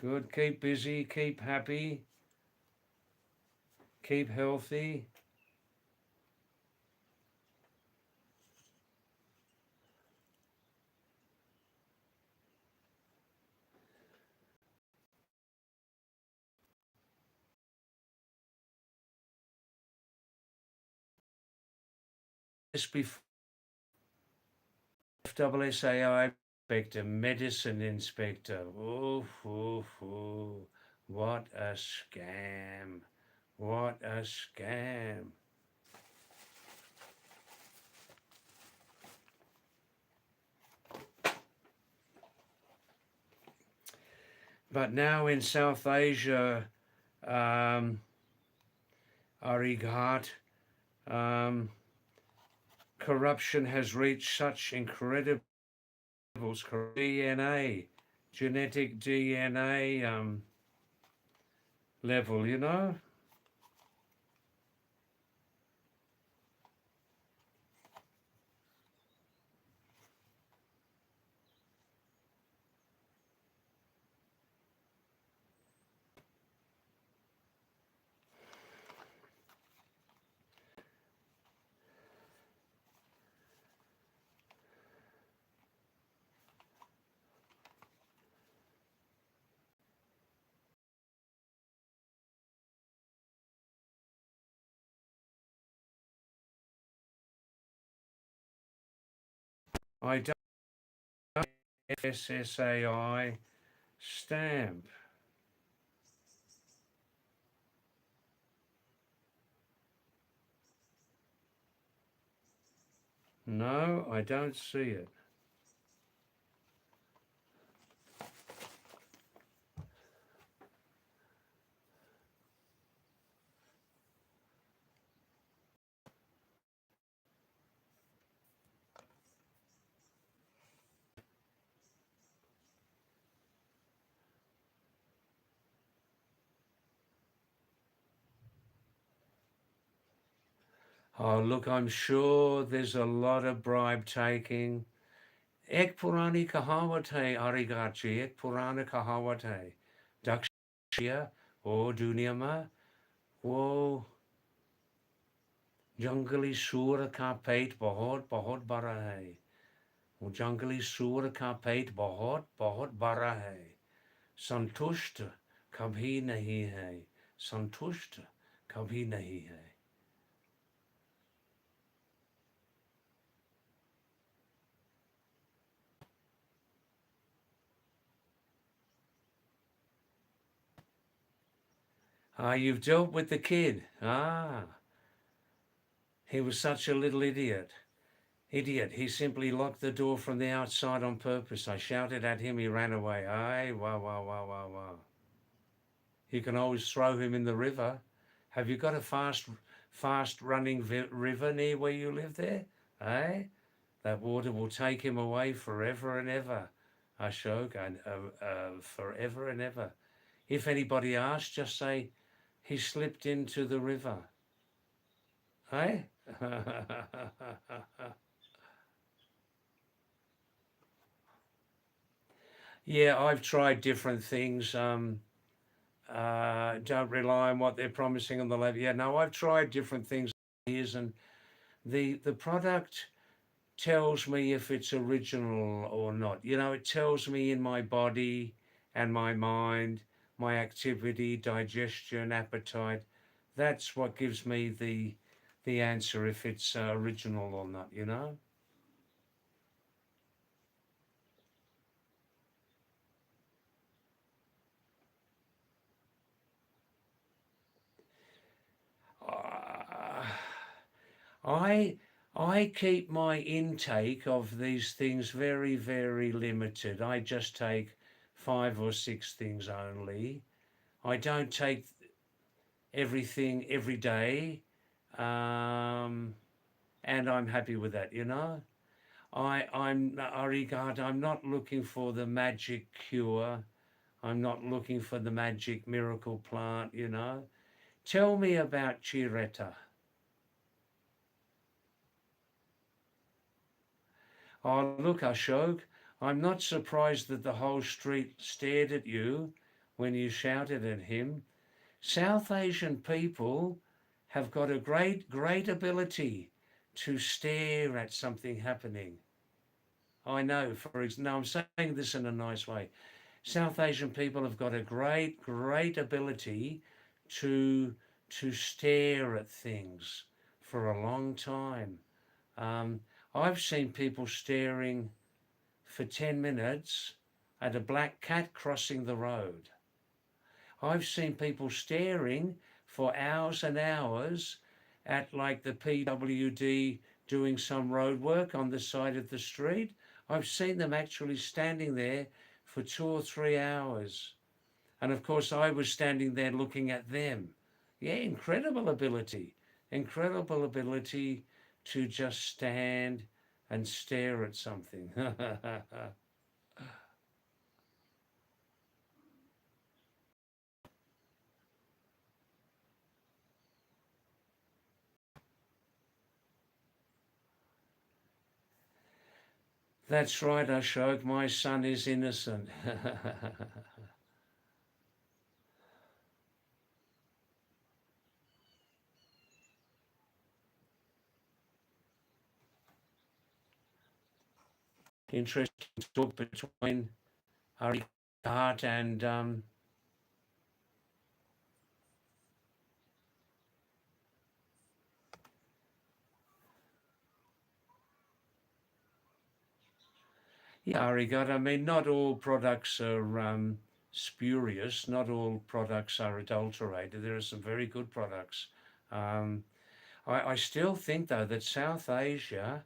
Good. Keep busy, keep happy, keep healthy. This before FSSAI inspector, medicine inspector. Oof, oof, oof. What a scam. What a scam. But now in South Asia, Arigat, um, corruption has reached such incredible levels. DNA, genetic DNA level, you know? I don't SSAI stamp. No, I don't see it. Oh, look, I'm sure there's a lot of bribe taking. Ek purani kahawat hai arigachi, ek purana kahawat hai. Dakshya, o dunia mein, wo जंगली सूअर का पेट बहुत बहुत बड़ा है वो जंगली सूअर का पेट बहुत बहुत बड़ा है संतुष्ट कभी नहीं है संतुष्ट कभी नहीं है Ah, you've dealt with the kid. Ah, he was such a little idiot. Idiot. He simply locked the door from the outside on purpose. I shouted at him. He ran away. Aye, wow, wow, wow, wow, wow. You can always throw him in the river. Have you got a fast running river near where you live there? Eh? That water will take him away forever and ever. Ashok, and forever and ever. If anybody asks, just say he slipped into the river. Eh? Yeah, I've tried different things. Don't rely on what they're promising on the label. Yeah, no, I've tried different things years, and the product tells me if it's original or not. You know, it tells me in my body and my mind, my activity, digestion, appetite. That's what gives me the answer if it's original or not, you know? Uh, I I keep my intake of these things very, very limited. I just take 5 or 6 things only. I don't take everything every day, um, and I'm happy with that. You know, I regard I'm not looking for the magic cure. I'm not looking for the magic miracle plant. You know, tell me about Chiretta. Oh, look, Ashok, I'm not surprised that the whole street stared at you when you shouted at him. South Asian people have got a great ability to stare at something happening. I know, no, I'm saying this in a nice way. South Asian people have got a great ability to stare at things for a long time. Um, I've seen people staring for 10 minutes at a black cat crossing the road. I've seen people staring for hours and hours at like the PWD doing some road work on the side of the street. I've seen them actually standing there for 2 or 3 hours. And of course, I was standing there looking at them. Yeah, incredible ability to just stand and stare at something. That's right, Ashok. My son is innocent. Interesting talk between Arikat and yeah, Arikat. I mean, not all products are spurious. Not all products are adulterated. There are some very good products. Um, I still think, though, that South Asia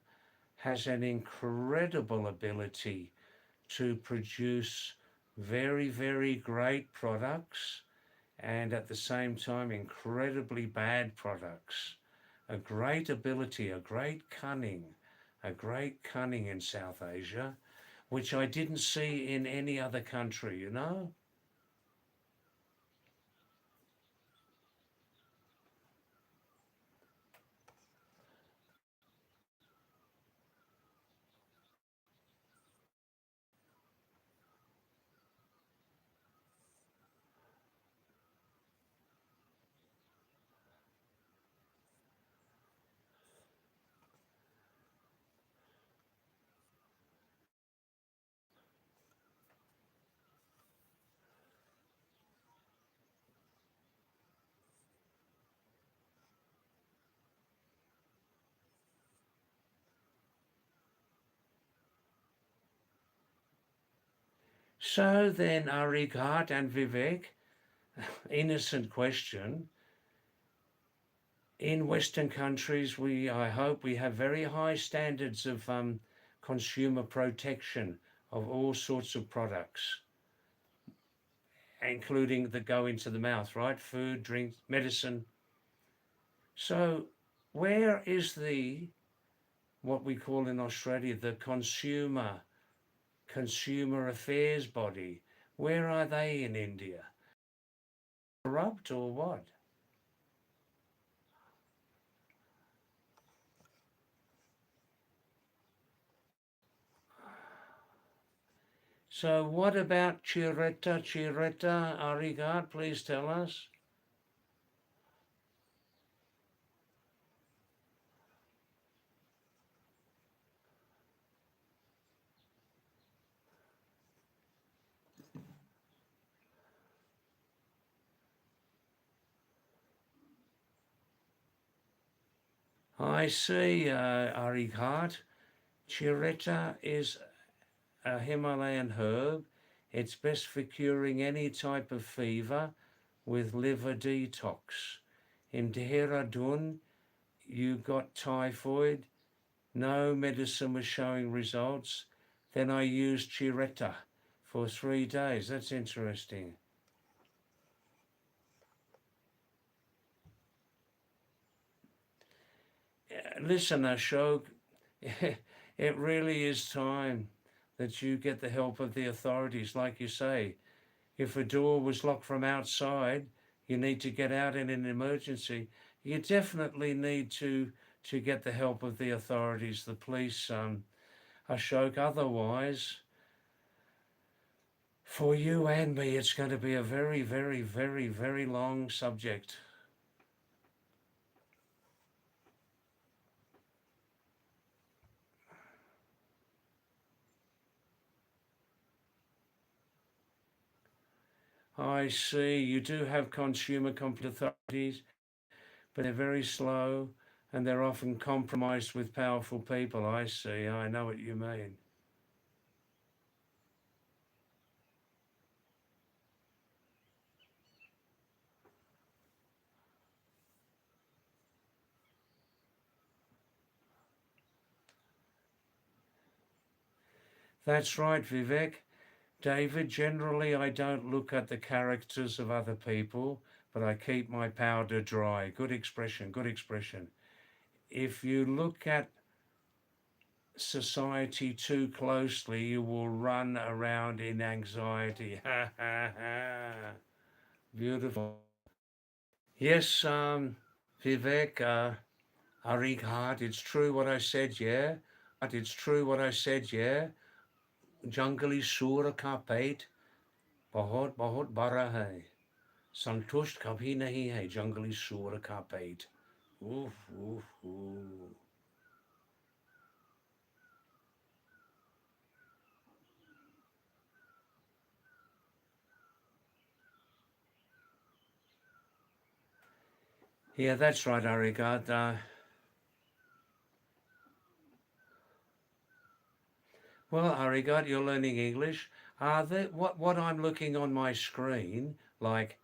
has an incredible ability to produce very great products and at the same time incredibly bad products. A great ability, a great cunning in South Asia, which I didn't see in any other country, you know? So then, Arigat and Vivek, innocent question. In Western countries, I hope we have very high standards of consumer protection of all sorts of products, including that go into the mouth, right? Food, drink, medicine. So, where is the what we call in Australia the consumer affairs body? Where are they in India? Corrupt or what? So, what about Chiretta, Arigat? Please tell us. I see, Arigat. Chiretta is a Himalayan herb. It's best for curing any type of fever with liver detox. In Dehradun, you got typhoid. No medicine was showing results. Then I used Chiretta for 3 days. That's interesting. Listen, Ashok, it really is time that you get the help of the authorities. Like you say, if a door was locked from outside, you need to get out in an emergency. You definitely need to get the help of the authorities, the police, Ashok. Otherwise, for you and me, it's going to be a very, very, very, very long subject. I see you do have consumer complaint authorities, but they're very slow and they're often compromised with powerful people. I see. I know what you mean. That's right, Vivek. David, generally I don't look at the characters of other people, but I keep my powder dry. Good expression, good expression. If you look at society too closely, you will run around in anxiety. Ha ha ha. Beautiful. Yes, Vivek, Arighad, it's true what I said, yeah? It's true what I said, yeah? जंगली सूर का पेट बहुत बहुत बड़ा है संतुष्ट कभी नहीं है जंगली सूर का पेट Oof, oof, oof. Yeah, that's right, Arigat. Well, Arigat, you're learning English. What I'm looking on my screen, like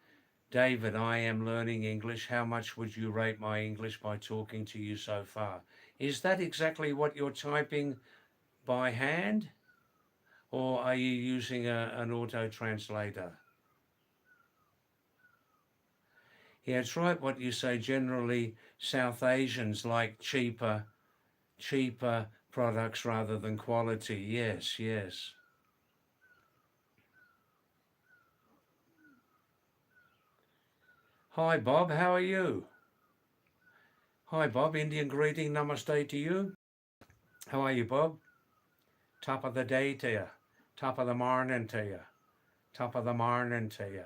David, I am learning English. How much would you rate my English by talking to you so far? Is that exactly what you're typing by hand, or are you using an auto translator? Yeah, it's right what you say. Generally, South Asians like cheaper products rather than quality. Yes, yes. Hi, Bob. How are you? Hi, Bob. Indian greeting. Namaste to you. How are you, Bob? Top of the day to you. Top of the morning to you. Top of the morning to you.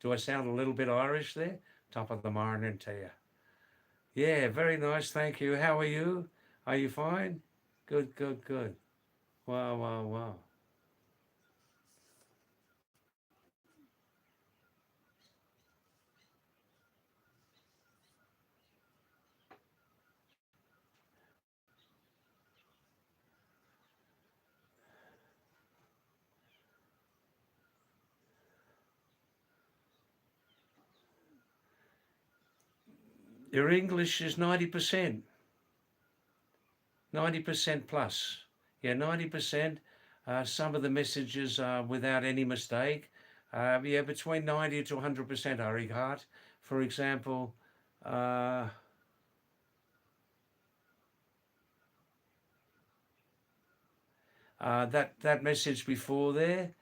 Do I sound a little bit Irish there? Top of the morning to you. Yeah, very nice. Thank you. How are you? Are you fine? Good, good, good. Wow, wow, wow. Your English is 90%, 90% plus. Yeah, 90%. Some of the messages are without any mistake. Yeah, between 90 to 100%, Ari Hart. For example, uh, that message before there,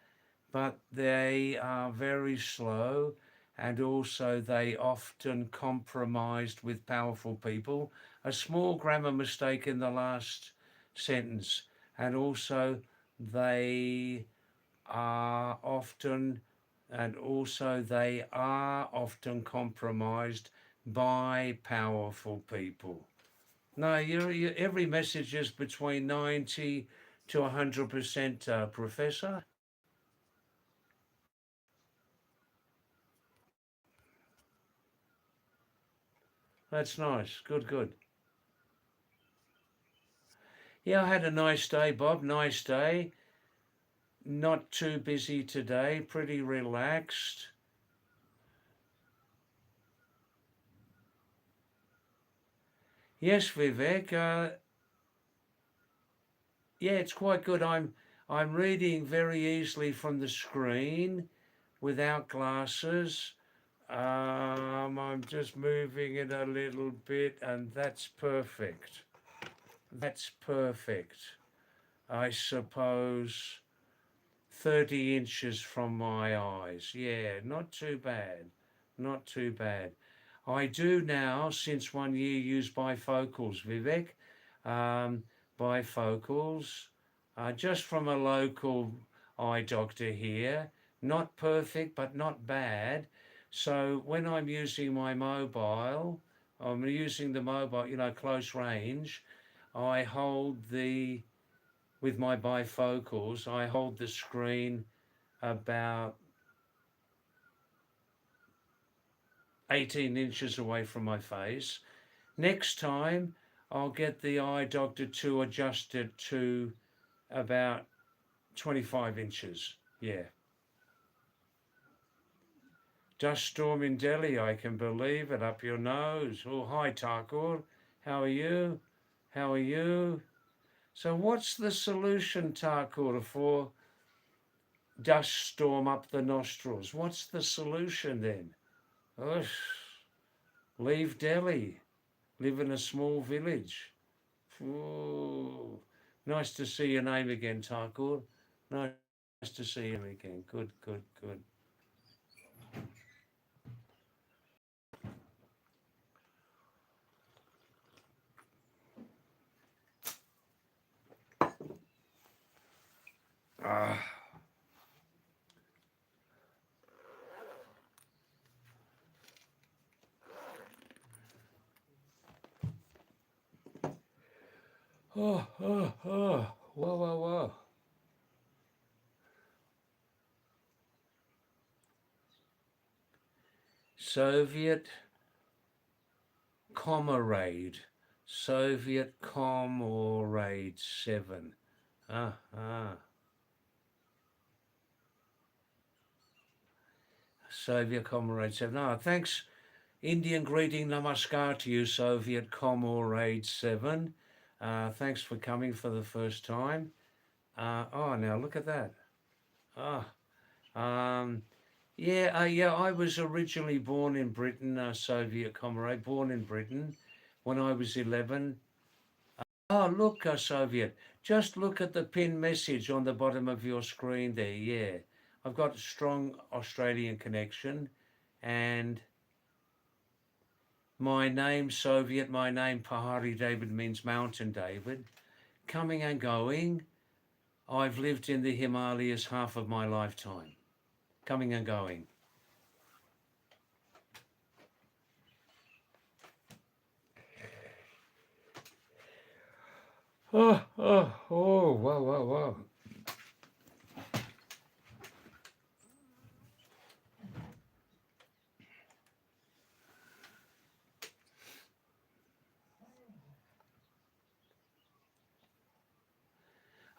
but they are very slow and also they often compromised with powerful people. A small grammar mistake in the last sentence, and also they are often they are often compromised by powerful people. No, every message is between 90 to 100%, Professor. That's nice. Good, good. Yeah, I had a nice day, Bob. Nice day. Not too busy today. Pretty relaxed. Yes, Vivek. Yeah, it's quite good. I'm reading very easily from the screen without glasses. I'm just moving it a little bit, and that's perfect. That's perfect. I suppose 30 inches from my eyes. Yeah, not too bad. Not too bad. I do now, since 1 year, use bifocals, Vivek. Um, bifocals, just from a local eye doctor here. Not perfect, but not bad. So when I'm using my mobile, I'm using the mobile, close range, I hold with my bifocals, I hold the screen about 18 inches away from my face. Next time, I'll get the eye doctor to adjust it to about 25 inches. Yeah. Dust storm in Delhi, I can believe it, up your nose. Oh, hi, Thakur. How are you? How are you? So, what's the solution, Thakur, for dust storm up the nostrils? What's the solution then? Oh, leave Delhi. Live in a small village. Ooh. Nice to see your name again, Thakur. Nice to see you again. Good, good, good. Ah. Oh, oh, oh. Whoa, whoa, whoa. Soviet Comrade. Soviet Comrade 7. Ah, ah. Soviet Comrade 7. Ah, thanks. Indian greeting, namaskar to you, Soviet Comrade 7. Thanks for coming for the first time. Oh, now look at that. Ah, um, yeah. I was originally born in Britain, Soviet comrade, born in Britain when I was 11. Oh, look, Soviet. Just look at the pinned message on the bottom of your screen there. Yeah, I've got a strong Australian connection, and my name, Soviet, my name, Pahadi David, means Mountain David. Coming and going. I've lived in the Himalayas half of my lifetime. Coming and going. Oh, wow, wow, wow.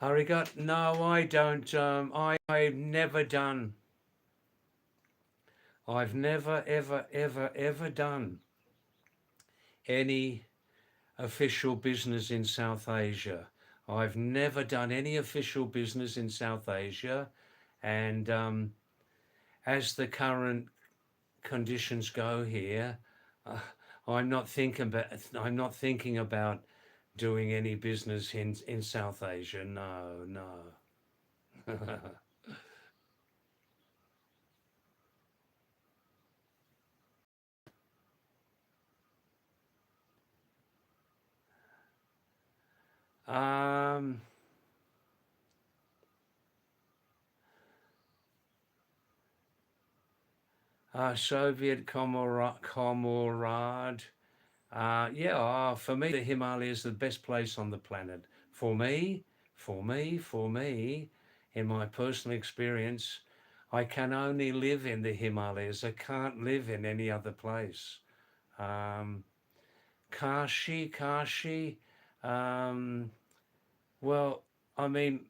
Arigat, no, I don't. I've never done. I've never, ever, ever, ever done any official business in South Asia. I've never done any official business in South Asia, and as the current conditions go here, uh, I'm not thinking about doing any business in South Asia. No, no. um, Soviet comrade. For me, the Himalayas is the best place on the planet. For me, in my personal experience, I can only live in the Himalayas. I can't live in any other place. Um, Kashi, um, Well, I mean,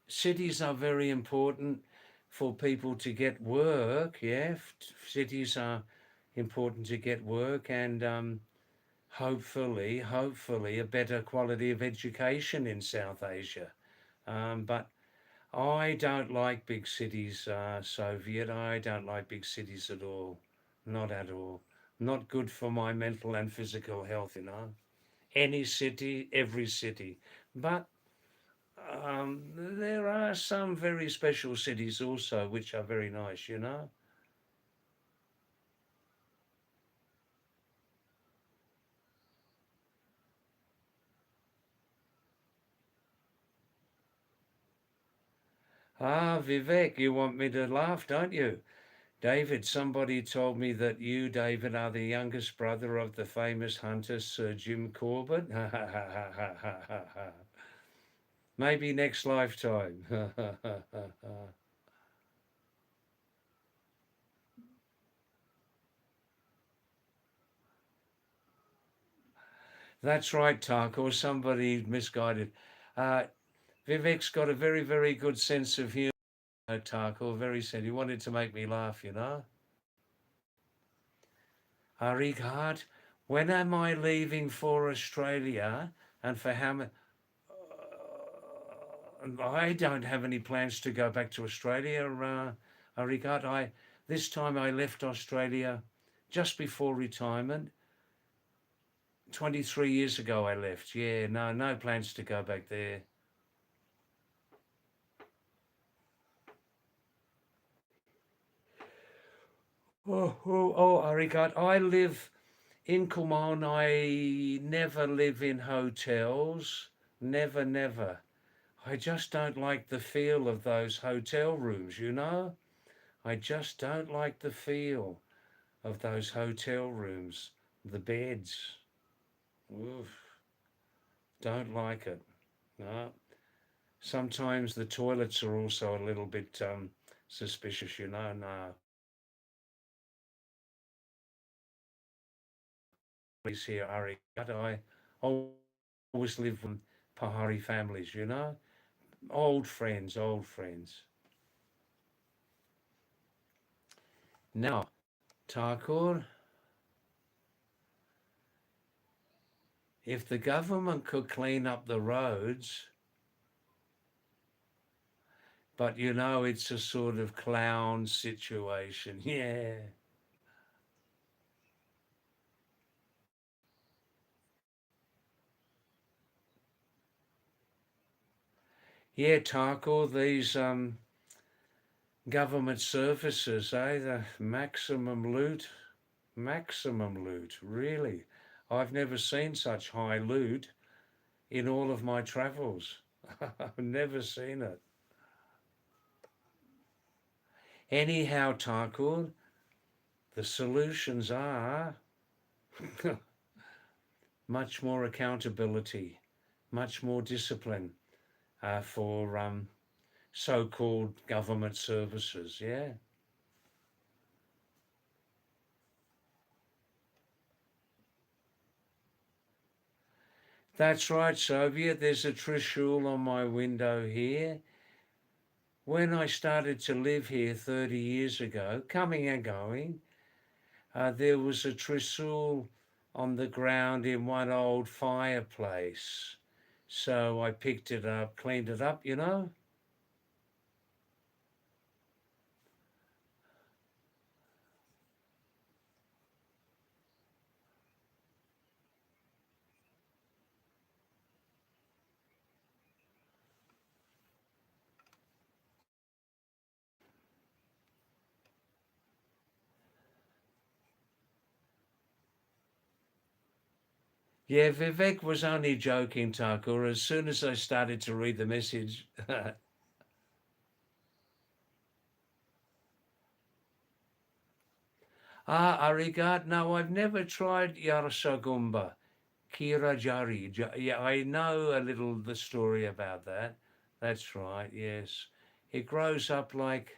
cities are very important for people to get work. Yeah, cities are important to get work, and hopefully, a better quality of education in South Asia. But I don't like big cities, Soviet. I don't like big cities at all. Not at all. Not good for my mental and physical health, you know. Any city, every city. But there are some very special cities also which are very nice, you know. Ah, Vivek, you want me to laugh, don't you? David, somebody told me that you, David, are the youngest brother of the famous hunter Sir Jim Corbett. Maybe next lifetime. That's right, Tarko. Somebody misguided. Uh, Vivek's got a very, very good sense of humour, Tarko. Very sad. He wanted to make me laugh, you know. Arighat, when am I leaving for Australia and for how many? I don't have any plans to go back to Australia, Arighat. This time I left Australia just before retirement. 23 years ago I left. Yeah, no plans to go back there. Arigat, I live in Kumaon. I never live in hotels. Never, never. I just don't like the feel of those hotel rooms, you know? I just don't like the feel of those hotel rooms. The beds. Oof, don't like it. No. Sometimes the toilets are also a little bit suspicious, you know? No. Please here, Ari. I always live with Pahari families, you know? Old friends, old friends. Now, Thakur, if the government could clean up the roads, but you know, it's a sort of clown situation. Yeah. Yeah, Thakur, these government services, the maximum loot, really. I've never seen such high loot in all of my travels. I've never seen it. Anyhow, Thakur, the solutions are much more accountability, much more discipline for so-called government services. Yeah, that's right, Soviet. There's a Trishul on my window here. When I started to live here 30 years ago, coming and going, there was a Trishul on the ground in one old fireplace. So I picked it up, cleaned it up, you know. Yeah, Vivek was only joking, Thakur. As soon as I started to read the message, Arigat, no, I've never tried Yarasagumba, Kirajari. Yeah, I know a little the story about that. That's right, yes. It grows up like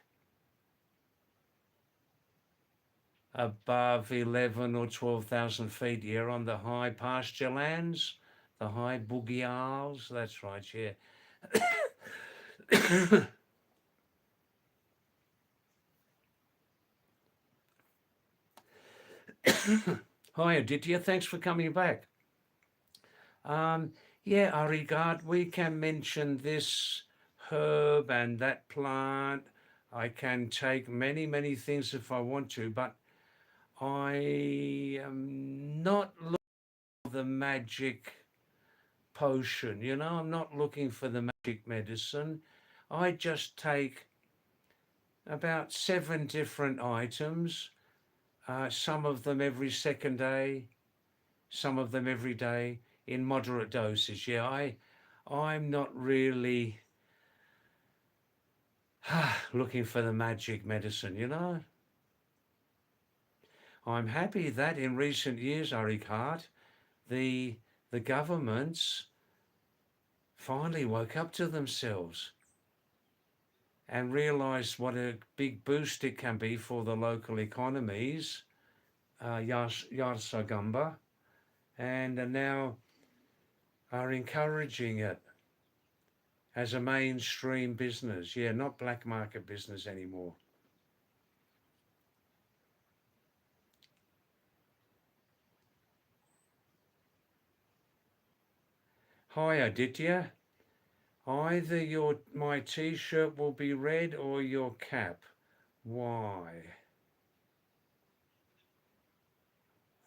above 11 or 12,000 feet here on the high pasture lands. The high boogie owls. That's right, yeah. Hi, Aditya. Thanks for coming back. Um, yeah, I regard we can mention this herb and that plant. I can take many, many things if I want to, but I am not looking for the magic potion. I'm not looking for the magic medicine. I just take about 7 different items, some of them every second day, some of them every day in moderate doses. Yeah, I'm not really looking for the magic medicine. I'm happy that in recent years, Arikart, the the governments finally woke up to themselves and realized what a big boost it can be for the local economies, Yarsagamba, and are now are encouraging it as a mainstream business. Yeah, not black market business anymore. Hi Aditya, either my t-shirt will be red or your cap. Why?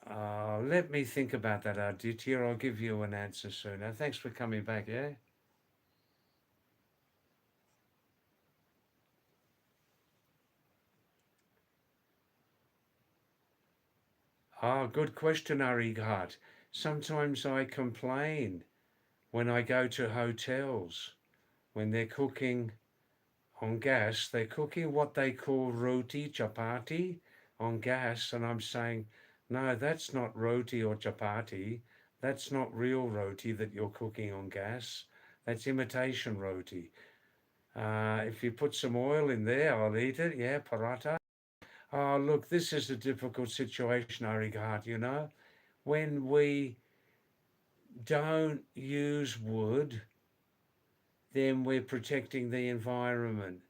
Let me think about that, Aditya. I'll give you an answer soon. Now, thanks for coming back, yeah? Good question, Arighat. Sometimes I complain when I go to hotels, when they're cooking on gas, they're cooking what they call roti chapati on gas, and I'm saying, no, that's not roti or chapati. That's not real roti that you're cooking on gas. That's imitation roti. If you put some oil in there, I'll eat it. Yeah, paratha. Oh, look, this is a difficult situation, I regard. When we don't use wood, then we're protecting the environment.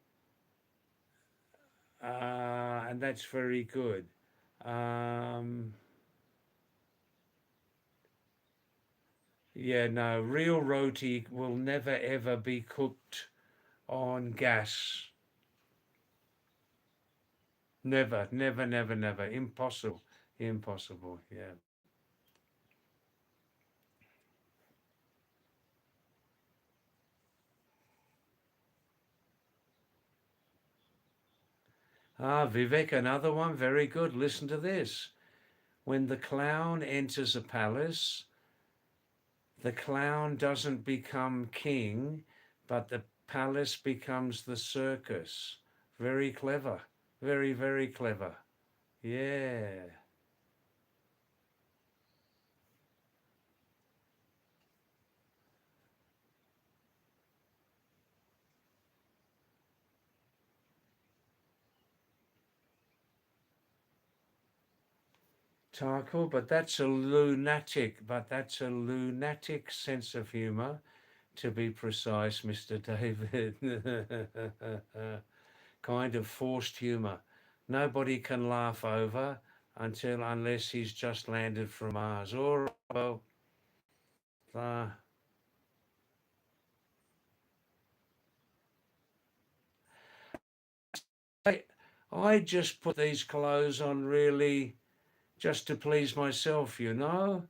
And that's very good. Um, yeah, no, real roti will never ever be cooked on gas. Never, never, never, never. Impossible. Impossible. Yeah. Vivek, another one. Very good. Listen to this. When the clown enters a palace, the clown doesn't become king, but the palace becomes the circus. Very clever. Very, very clever. Yeah. Tarkle, but that's a lunatic sense of humour, to be precise, Mr. David. Kind of forced humour. Nobody can laugh over unless he's just landed from Mars. Or, well, uh, I, I just put these clothes on really just to please myself. I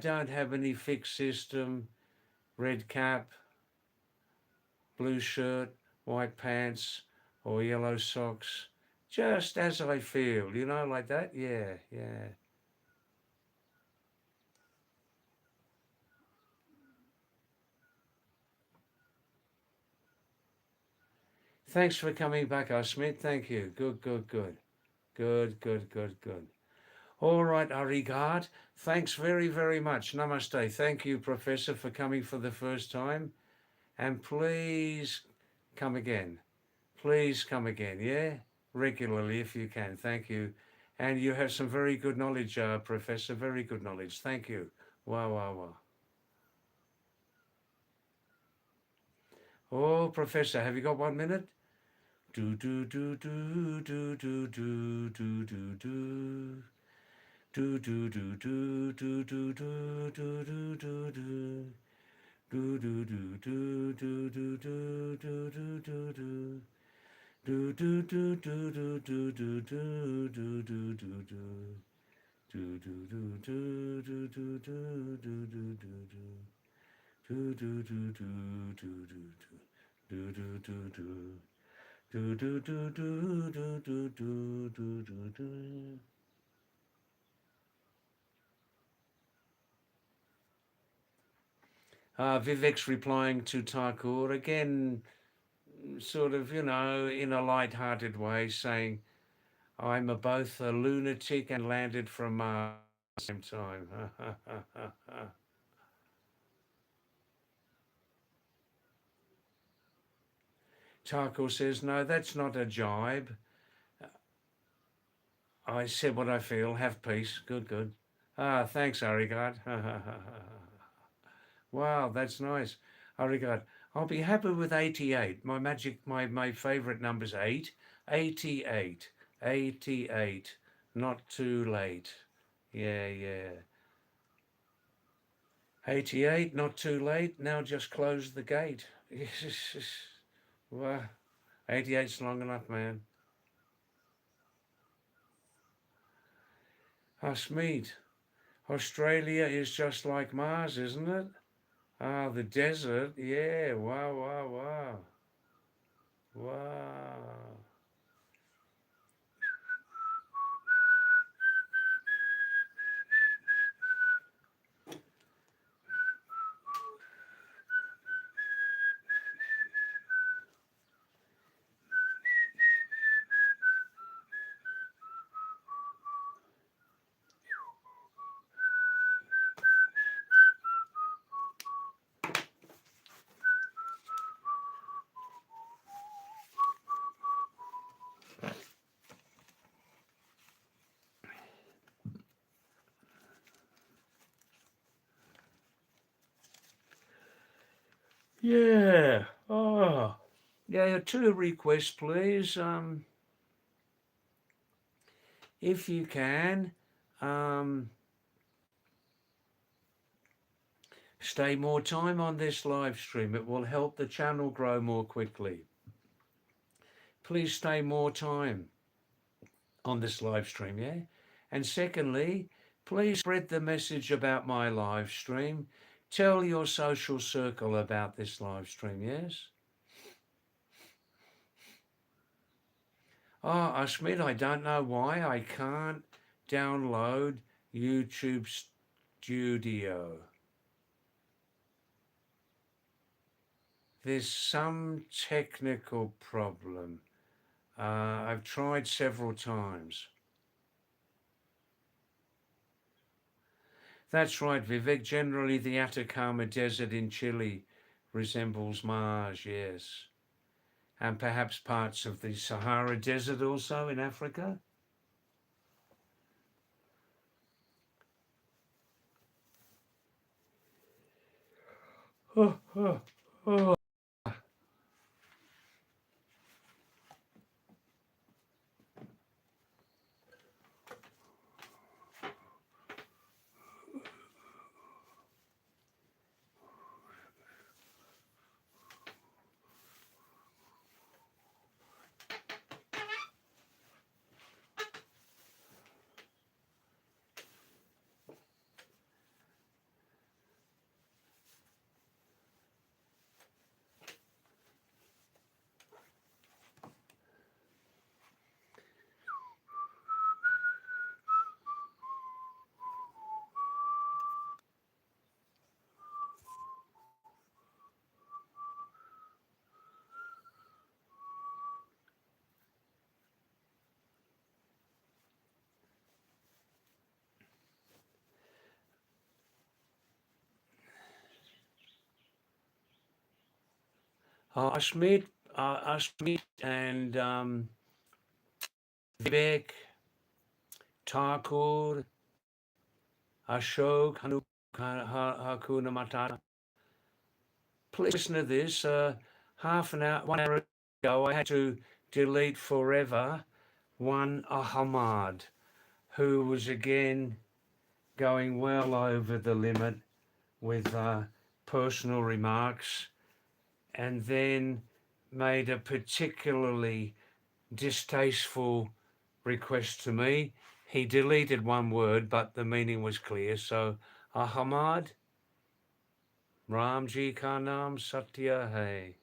don't have any fixed system, red cap, blue shirt, white pants, or yellow socks, just as I feel, like that. Yeah, yeah. Thanks for coming back, Asmit. Thank you. Good, good, good. Good, good, good, good. All right, Arigard. Thanks very, very much. Namaste. Thank you, Professor, for coming for the first time. And please come again. Please come again, yeah? Regularly if you can. Thank you. And you have some very good knowledge, Professor. Very good knowledge. Thank you. Wow, wow, wow. Oh, Professor, have you got 1 minute? Do do do do do do do do do do. Do do do do do do do do do do do. Do do do do do do do do do do do. Do do do do do do do do do do do do. Do do do do do do do do do do do. Do do do do do do do. Do do do do. Do do do do do do do do do do. Vivek's replying to Thakur again, sort of, in a light-hearted way, saying, I'm a both a lunatic and landed from Mars at the same time. Thakur says, no, that's not a jibe. I said what I feel. Have peace. Good, good. Thanks, Arigat. Wow, that's nice. Arigat. I'll be happy with 88. My favorite number's 8. 88. 88. Not too late. Yeah. 88, not too late. Now just close the gate. Wow. 88's long enough, man. Hasmeet. Australia is just like Mars, isn't it? The desert. Yeah. Wow. Wow. Yeah. Oh. Yeah, two requests, please. If you can, um, stay more time on this live stream. It will help the channel grow more quickly. Please stay more time on this live stream, yeah? And secondly, please spread the message about my live stream. Tell your social circle about this live stream, yes? Oh, Ashmit, I don't know why I can't download YouTube Studio. There's some technical problem. I've tried several times. That's right, Vivek. Generally, the Atacama Desert in Chile resembles Mars, yes. And perhaps parts of the Sahara Desert also in Africa. Oh. Ashmit, and Vivek, Thakur, Ashok, Hakuna Matata. Please listen to this. half an hour, 1 hour ago, I had to delete forever one Ahmad, who was again going well over the limit with personal remarks, and then made a particularly distasteful request to me. He deleted one word, but the meaning was clear. So, Ahmad, Ramji ka naam Satya hai,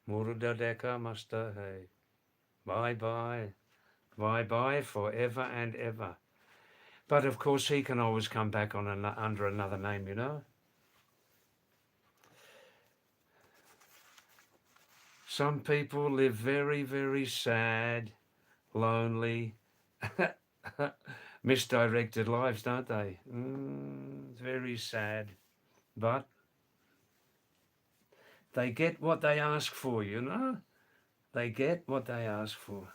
Murda Deka Masta hai. Bye bye, bye bye forever and ever. But of course, he can always come back on under another name, you know. Some people live very, very sad, lonely, misdirected lives, don't they? Very sad. But they get what they ask for, you know? They get what they ask for.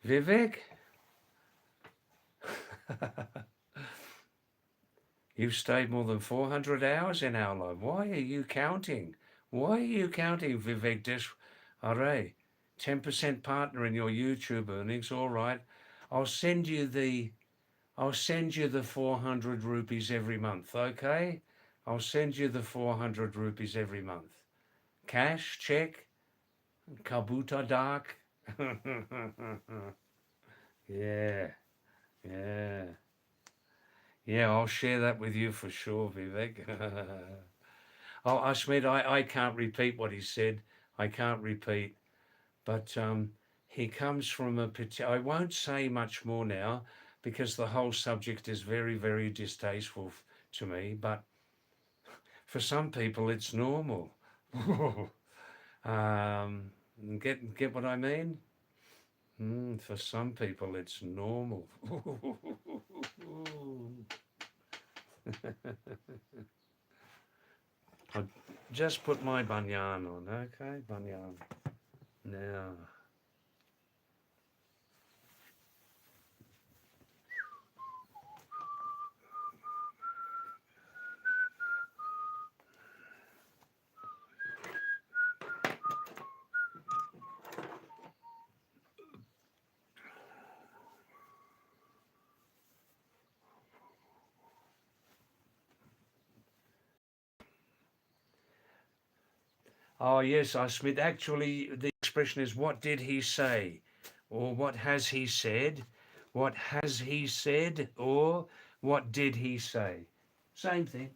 Vivek? You've stayed more than 400 hours in our life. Why are you counting? Why are you counting, Vivek Desare? 10% partner in your YouTube earnings. All right. I'll send you the 400 rupees every month, okay? I'll send you the 400 rupees every month. Cash, check, kabuta dark. Yeah, yeah. Yeah, I'll share that with you for sure, Vivek. Oh, Ashmed, I can't repeat what he said. I can't repeat. But he comes from I won't say much more now because the whole subject is very, very distasteful to me. But for some people, it's normal. Get what I mean? For some people, it's normal. I'll just put my banyan on, okay? Banyan. Now. Oh, yes, Smith. Actually, the expression is, what did he say? Or what has he said? What has he said? Or what did he say? Same thing.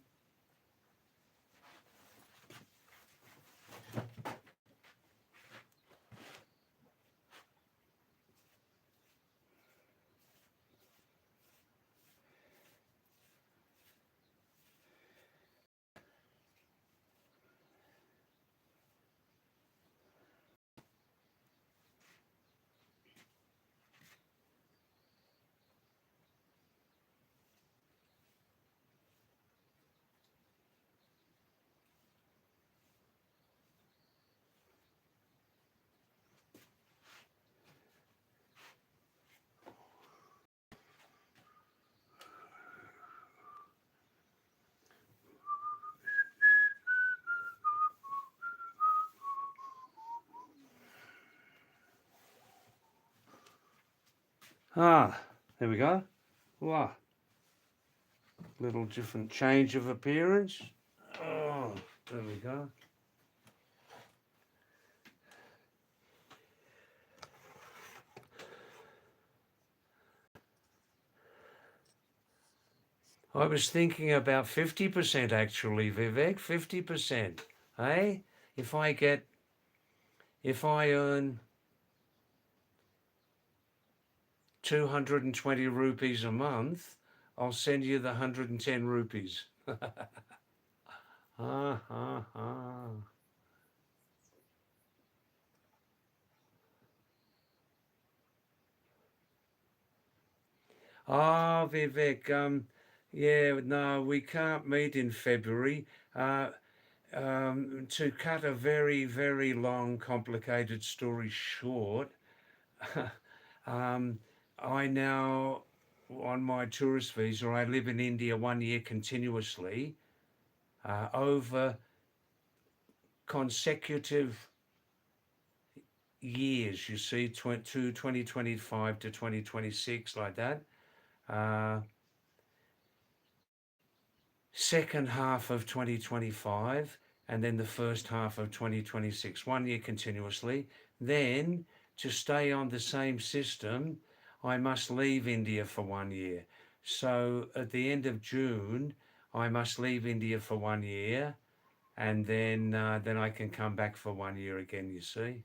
Ah, there we go. Wow. Little different change of appearance. Oh, there we go. I was thinking about 50% actually, Vivek. 50%. Hey? If I earn 220 rupees a month, I'll send you the 110 rupees. Ah, ah, ah. Ah, Vivek, yeah, no, we can't meet in February. To cut a very, very long, complicated story short, um, I now, on my tourist visa, I live in India 1 year continuously over consecutive years, you see, 2025 to 2026, like that. Uh, Second half of 2025, and then the first half of 2026, 1 year continuously. Then, to stay on the same system, I must leave India for 1 year. So at the end of June, I must leave India for 1 year, and then I can come back for 1 year again, you see.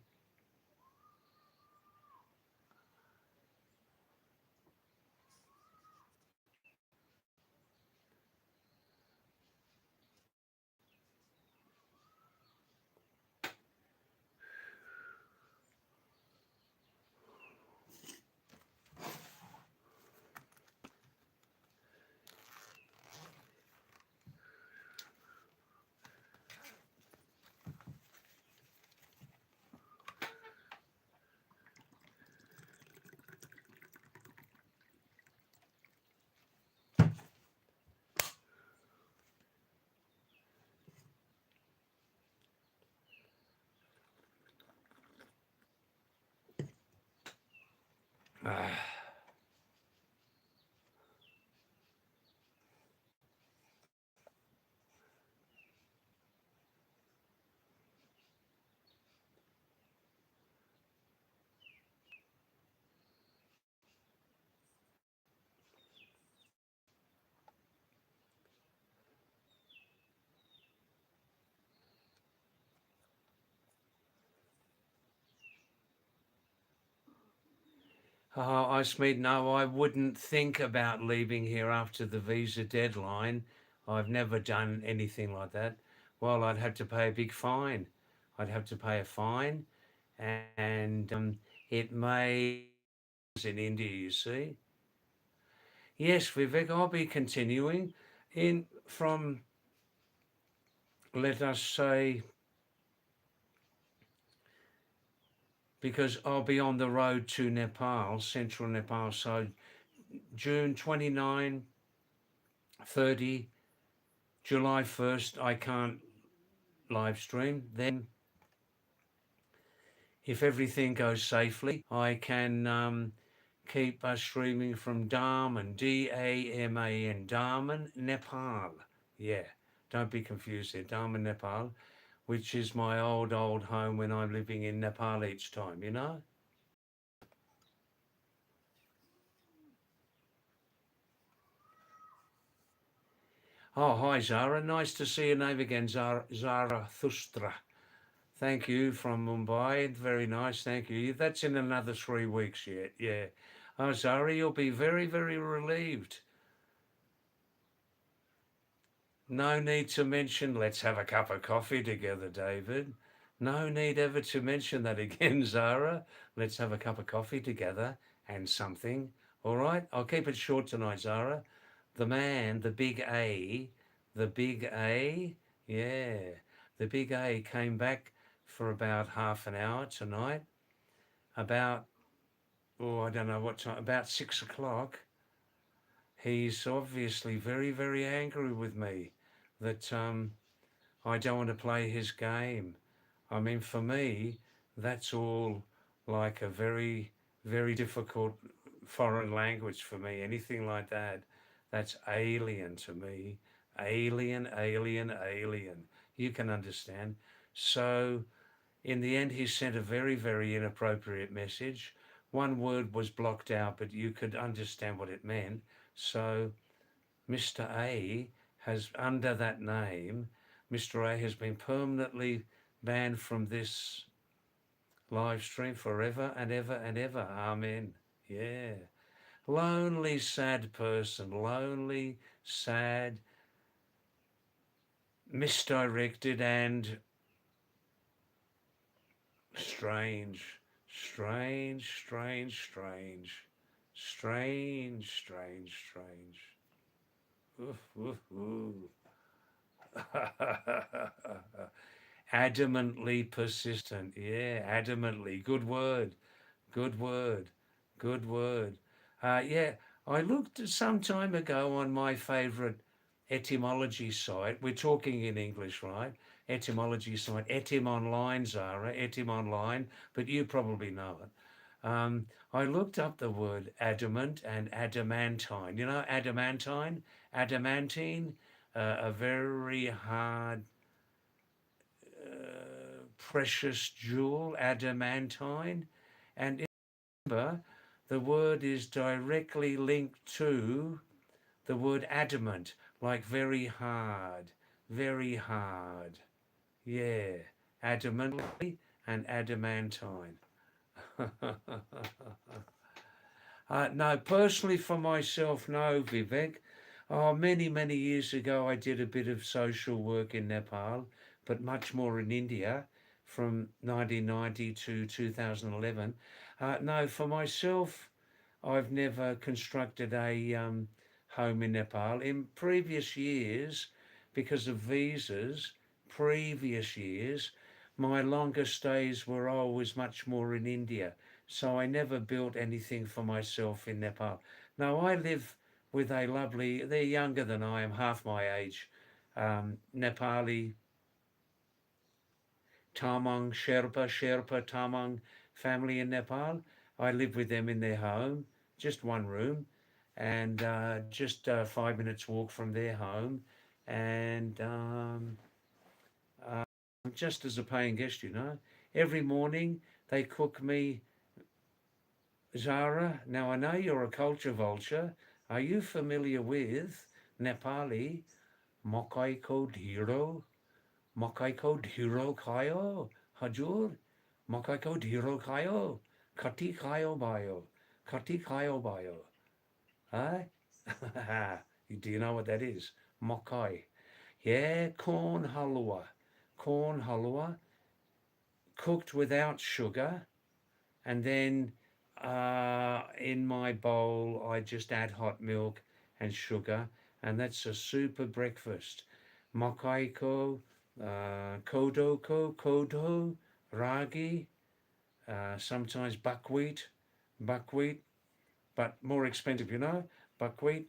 Oh, Icemead, no, I wouldn't think about leaving here after the visa deadline. I've never done anything like that. Well, I'd have to pay a big fine. I'd have to pay a fine, and it may in India, you see. Yes, Vivek, I'll be continuing in from, let us say, because I'll be on the road to Nepal, central Nepal. So June 29, 30, July 1st, I can't live stream. Then, if everything goes safely, I can keep streaming from Daman, Daman, Daman, Nepal. Yeah, don't be confused there, Daman, Nepal, which is my old home when I'm living in Nepal each time, you know? Oh, hi Zara, nice to see your name again, Zara Thustra. Thank you from Mumbai. Very nice. Thank you. That's in another 3 weeks yet. Yeah. Oh, Zara, you'll be very, very relieved. No need to mention, let's have a cup of coffee together, David. No need ever to mention that again, Zara. Let's have a cup of coffee together and something. All right. I'll keep it short tonight, Zara. The man, the big A, the big A, yeah. The big A came back for about half an hour tonight. About, oh, I don't know what time, about 6 o'clock. He's obviously very, very angry with me that I don't want to play his game. I mean, for me, that's all like a very, very difficult foreign language for me. Anything like that, that's alien to me. Alien, alien, alien. You can understand. So, in the end, he sent a very, very inappropriate message. One word was blocked out, but you could understand what it meant. So, Mr. A has, under that name, Mr. A has been permanently banned from this live stream forever and ever and ever. Amen. Yeah. Lonely, sad person. Lonely, sad, misdirected, and strange. Strange, strange, strange. Strange, strange, strange. Oof, oof, oof. Adamantly persistent. Yeah, adamantly. Good word. Good word. Good word. Yeah, I looked some time ago on my favorite etymology site. We're talking in English, right? Etymology site, Etym Online, Zara, Etym Online, but you probably know it. I looked up the word adamant and adamantine. You know, adamantine, adamantine, a very hard, precious jewel, adamantine. And remember, the word is directly linked to the word adamant, like very hard, very hard. Yeah, adamantly and adamantine. No, personally for myself, no, Vivek. Oh, many years ago, I did a bit of social work in Nepal, but much more in India from 1990 to 2011. No, for myself, I've never constructed a home in Nepal. In previous years, because of visas, previous years, my longer stays were always much more in India. So I never built anything for myself in Nepal. Now I live with a lovely, they're younger than I am, half my age, Nepali, Sherpa Tamang family in Nepal. I live with them in their home, just one room, and just 5 minutes walk from their home, and just as a paying guest, you know. Every morning they cook me Zara. Now I know you're a culture vulture. Are you familiar with Nepali Makai ko dhiro? Makai ko dhiro khayo? Hajur? Makai ko dhiro khayo? Kati khayo bayo? Kati khayo bayo? Huh? Do you know what that is? Makai. Yeah, corn halwa. Corn halwa cooked without sugar, and then in my bowl I just add hot milk and sugar, and that's a super breakfast. Makaiko, kodo, ragi, sometimes buckwheat, but more expensive, you know, buckwheat.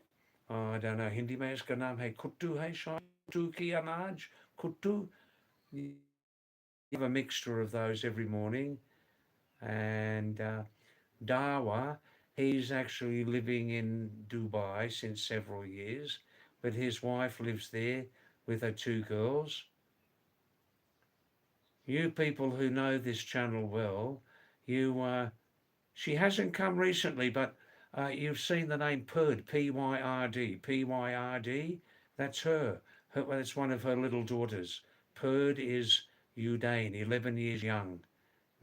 I don't know Hindi में इसका नाम है कुट्टू है शायद कुट्टू की अनाज कुट्टू. You have a mixture of those every morning, and Dawa, he's actually living in Dubai since several years, but his wife lives there with her two girls. You people who know this channel well, she hasn't come recently, but you've seen the name Pyrd, Pyrd, Pyrd. That's her. That's one of her little daughters. Pyrd is Udain, 11 years young.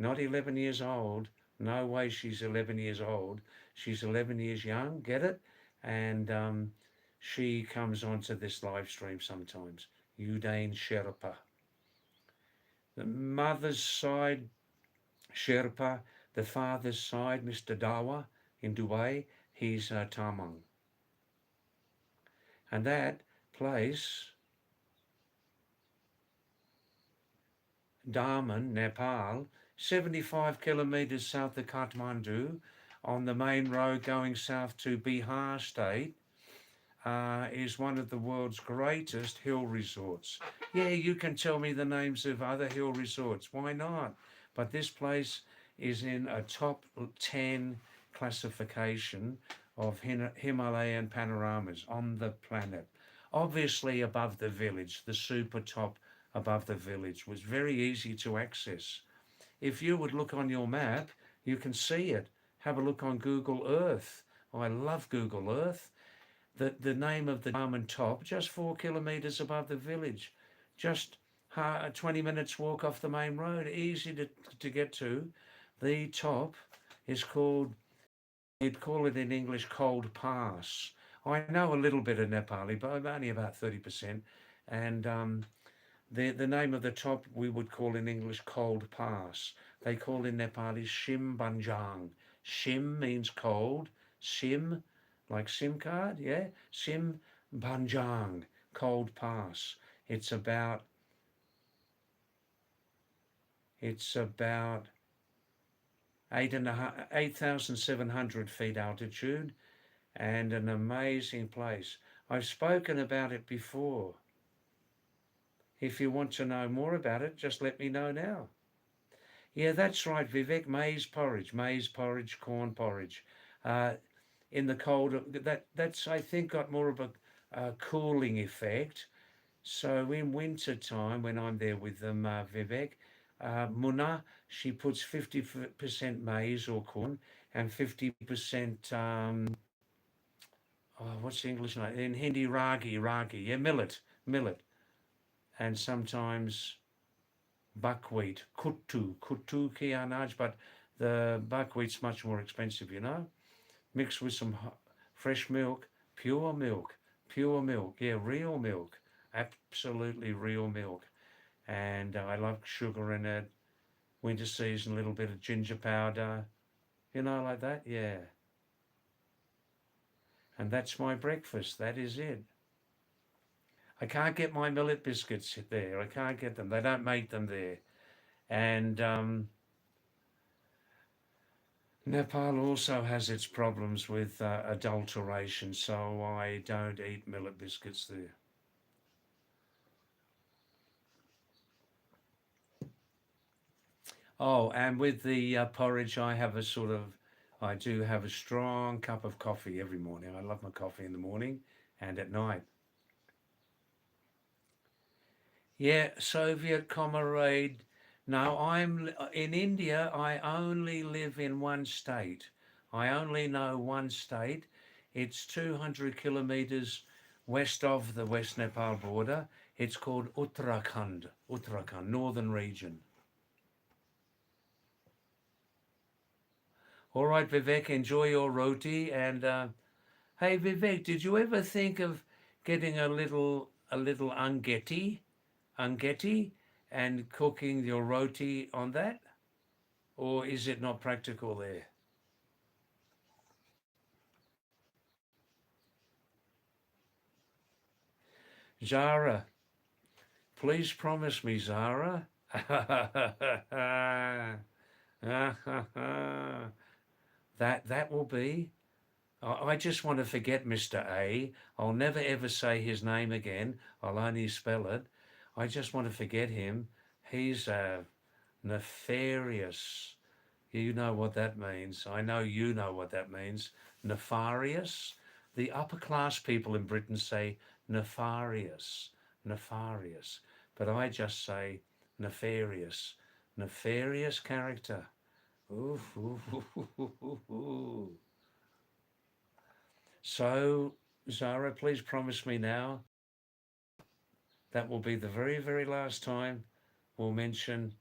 Not 11 years old. No way she's 11 years old. She's 11 years young, get it? And she comes onto this live stream sometimes. Udain Sherpa. The mother's side, Sherpa. The father's side, Mr. Dawa in Dubai, he's Tamang. And that place, Daman, Nepal, 75 kilometers south of Kathmandu, on the main road going south to Bihar state, is one of the world's greatest hill resorts. Yeah, you can tell me the names of other hill resorts. Why not? But this place is in a top 10 classification of Himalayan panoramas on the planet. Obviously above the village, the super top above the village was very easy to access. If you would look on your map, you can see it. Have a look on Google Earth. I love Google Earth. The name of the diamond top, just 4 kilometers above the village, just 20 minutes walk off the main road, easy to get to. The top is called, you'd call it in English, Cold Pass. I know a little bit of Nepali, but I'm only about 30%. And the name of the top we would call in English Cold Pass. They call in Nepali Shim Banjang. Shim means cold. Sim, like SIM card, yeah? Sim Banjang, Cold Pass. It's about it's about 8,700 feet altitude, and an amazing place. I've spoken about it before. If you want to know more about it, just let me know now. Yeah, that's right, Vivek. Maize porridge, corn porridge. Uh, in the cold, that's I think got more of a cooling effect. So in winter time, when I'm there with them, Vivek, Muna, she puts 50% maize or corn and 50%, what's the English name? In Hindi, ragi, yeah, millet, and sometimes buckwheat, kuttu ki anaj, but the buckwheat's much more expensive, mixed with some fresh milk, pure milk, yeah, real milk, absolutely real milk. And I love sugar in it. Winter season, a little bit of ginger powder, like that, yeah. And that's my breakfast. That is it. I can't get my millet biscuits there. I can't get them. They don't make them there. And Nepal also has its problems with adulteration, so I don't eat millet biscuits there. Oh, and with the porridge, I do have a strong cup of coffee every morning. I love my coffee in the morning and at night. Yeah, Soviet comrade. No, I'm in India. I only live in one state. I only know one state. It's 200 kilometers west of the West Nepal border. It's called Uttarakhand, northern region. All right, Vivek, enjoy your roti. And hey, Vivek, did you ever think of getting a little angeti, and cooking your roti on that? Or is it not practical there? Zara, please promise me, Zara. that will be. I just want to forget Mr. A. I'll never ever say his name again. I'll only spell it. I just want to forget him. He's nefarious. You know what that means. I know you know what that means. Nefarious. The upper class people in Britain say nefarious, nefarious. But I just say nefarious, nefarious character. Ooh, ooh, ooh, ooh, ooh, ooh. So, Zara, please promise me now that will be the very, very last time we'll mention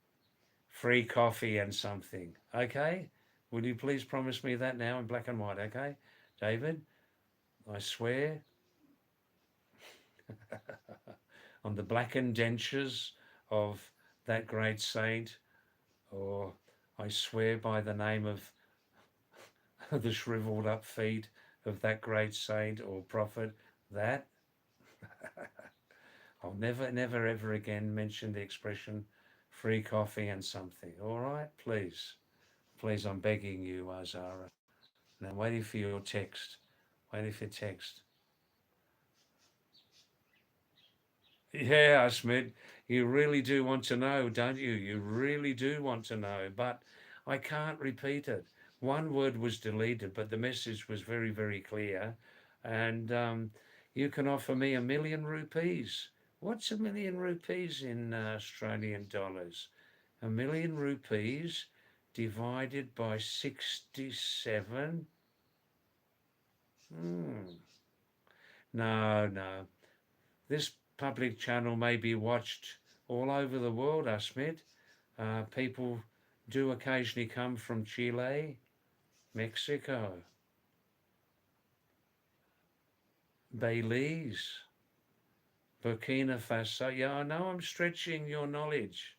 free coffee and something. Okay? Will you please promise me that now in black and white? Okay? David, I swear on the blackened dentures of that great saint, or I swear by the name of the shriveled up feet of that great saint or prophet, that I'll never, never, ever again mention the expression free coffee and something. All right? Please. Please, I'm begging you, Zara. Now, waiting for your text. Waiting for your text. Yeah, Smith, you really do want to know, don't you? You really do want to know, but I can't repeat it. One word was deleted, but the message was very, very clear. And you can offer me 1,000,000 rupees. What's 1,000,000 rupees in Australian dollars? 1,000,000 rupees divided by 67. Hmm. No, no. This public channel may be watched all over the world, Asmit. People do occasionally come from Chile, Mexico, Belize, Burkina Faso. Yeah, I know I'm stretching your knowledge.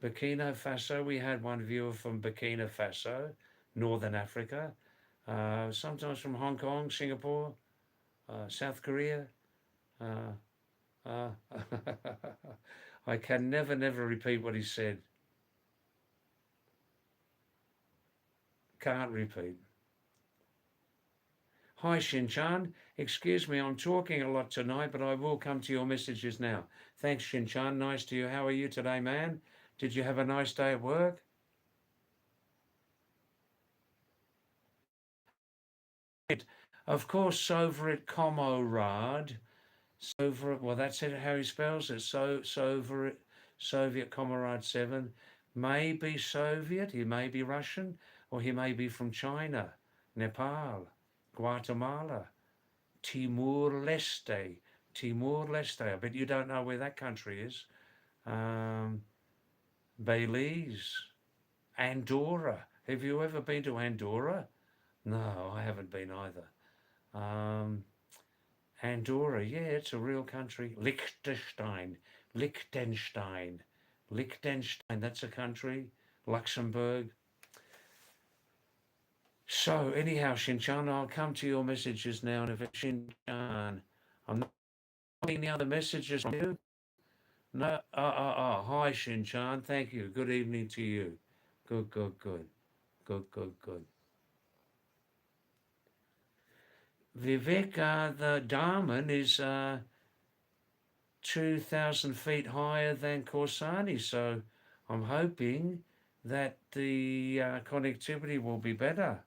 Burkina Faso, we had one viewer from Burkina Faso, Northern Africa, sometimes from Hong Kong, Singapore, South Korea, uh, Uh, I can never repeat what he said. Can't repeat. Hi, Shinchan. Excuse me, I'm talking a lot tonight, but I will come to your messages now. Thanks, Shinchan. Nice to you. How are you today, man? Did you have a nice day at work? Of course, over at Komorad, well, that's it, how he spells it. Soviet, Soviet Comrade 7. Maybe Soviet, he may be Russian, or he may be from China, Nepal, Guatemala, Timor-Leste. Timor-Leste. I bet you don't know where that country is. Um, Belize, Andorra. Have you ever been to Andorra? No, I haven't been either. Um, Andorra, yeah, it's a real country. Liechtenstein, that's a country. Luxembourg. So, anyhow, Shinchan, I'll come to your messages now. And if it's Shinchan, I'm not getting any other messages from you. No, hi, Shinchan. Thank you. Good evening to you. Good, good, good. Good, good, good. Vivek, the Darman is 2,000 feet higher than Corsani. So I'm hoping that the connectivity will be better.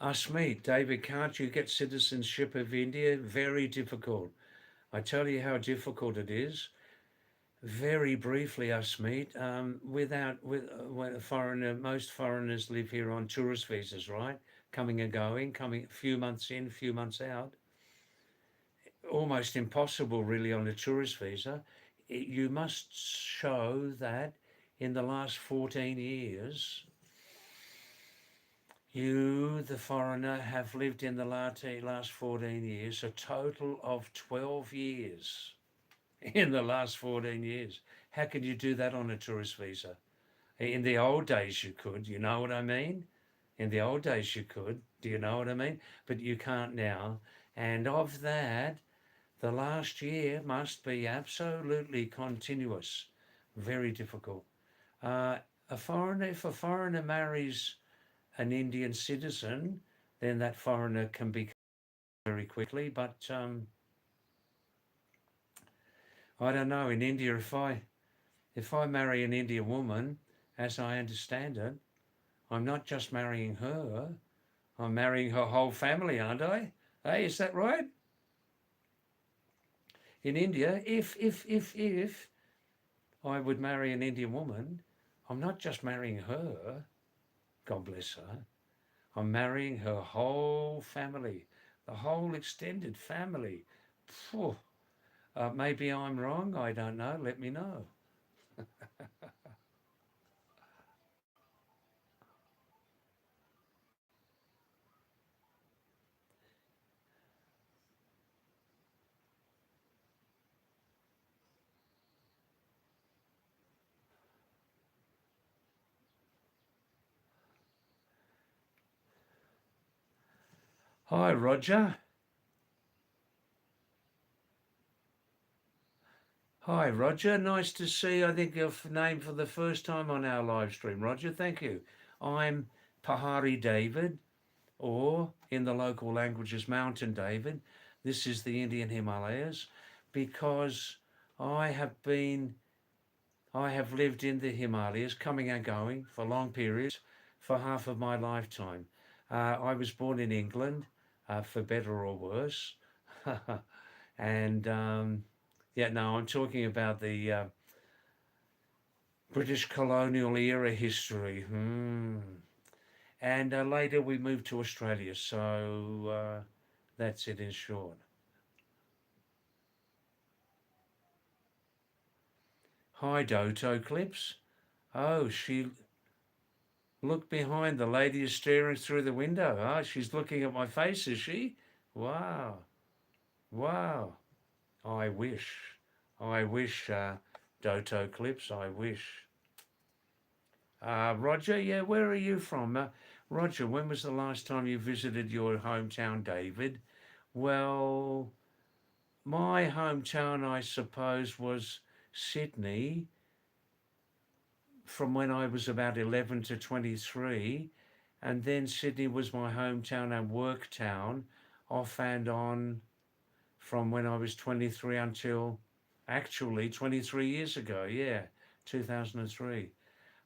Asmeet, David, can't you get citizenship of India? Very difficult. I tell you how difficult it is. Very briefly, Asmeet, when a foreigner, most foreigners live here on tourist visas, right? Coming and going, coming a few months in, a few months out. Almost impossible, really, on a tourist visa. You must show that in the last 14 years, you, the foreigner, have lived in the last 14 years, a total of 12 years in the last 14 years. How can you do that on a tourist visa? In the old days, you could, you know what I mean? In the old days, you could, do you know what I mean? But you can't now. And of that, the last year must be absolutely continuous. Very difficult. If a foreigner marries an Indian citizen, then that foreigner can be very quickly. But I don't know. In India, if I marry an Indian woman, as I understand it, I'm not just marrying her. I'm marrying her whole family, aren't I? Hey, is that right? In India, if I would marry an Indian woman, I'm not just marrying her, God bless her, I'm marrying her whole family, the whole extended family. Phew. Maybe I'm wrong, I don't know, let me know. Hi, Roger. Hi, Roger. Nice to see, I think, your name for the first time on our live stream. Roger, thank you. I'm Pahadi David, or in the local languages, Mountain David. This is the Indian Himalayas because I have been, I have lived in the Himalayas, coming and going for long periods, for half of my lifetime. I was born in England, for better or worse. And yeah, no, I'm talking about the British colonial era history. And later we moved to Australia. So that's it in short. Hi, Doto Clips. Oh, she look behind. The lady is staring through the window. Ah, she's looking at my face, is she? Wow. Wow. I wish. I wish, Doto Clips, I wish. Roger, yeah, where are you from? Roger, when was the last time you visited your hometown, David? Well, my hometown, I suppose, was Sydney from when I was about 11 to 23. And then Sydney was my hometown and work town off and on from when I was 23 until actually 23 years ago. Yeah, 2003.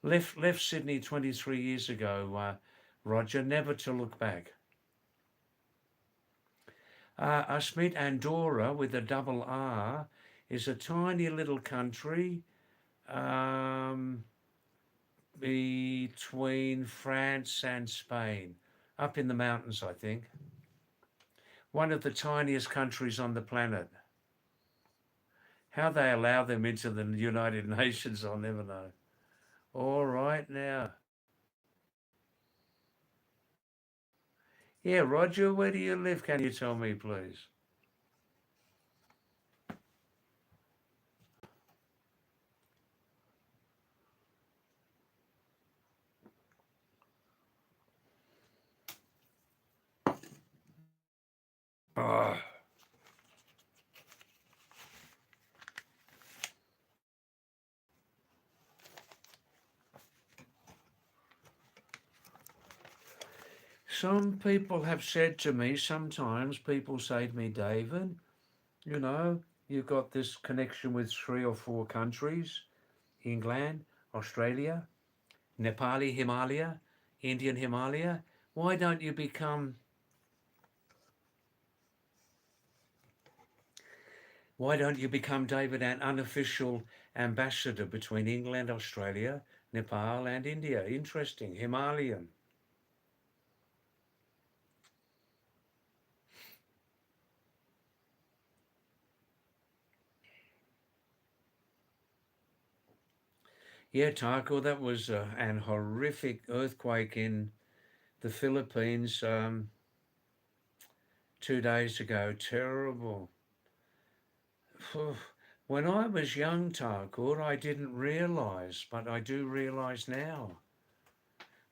Left Sydney 23 years ago, Roger, never to look back. Usmeet Andorra with a double R is a tiny little country um, between France and Spain, up in the mountains, I think. One of the tiniest countries on the planet. How they allow them into the United Nations, I'll never know. All right, now. Yeah, Roger, where do you live? Can you tell me, please? Oh. Some people have said to me, sometimes people say to me, David, you know, you've got this connection with 3 or 4 countries, England, Australia, Nepali Himalaya, Indian Himalaya. Why don't you become David, an unofficial ambassador between England, Australia, Nepal and India? Interesting. Himalayan. Yeah, Taco, that was an horrific earthquake in the Philippines 2 days ago. Terrible. When I was young, Takur, I didn't realise, but I do realise now.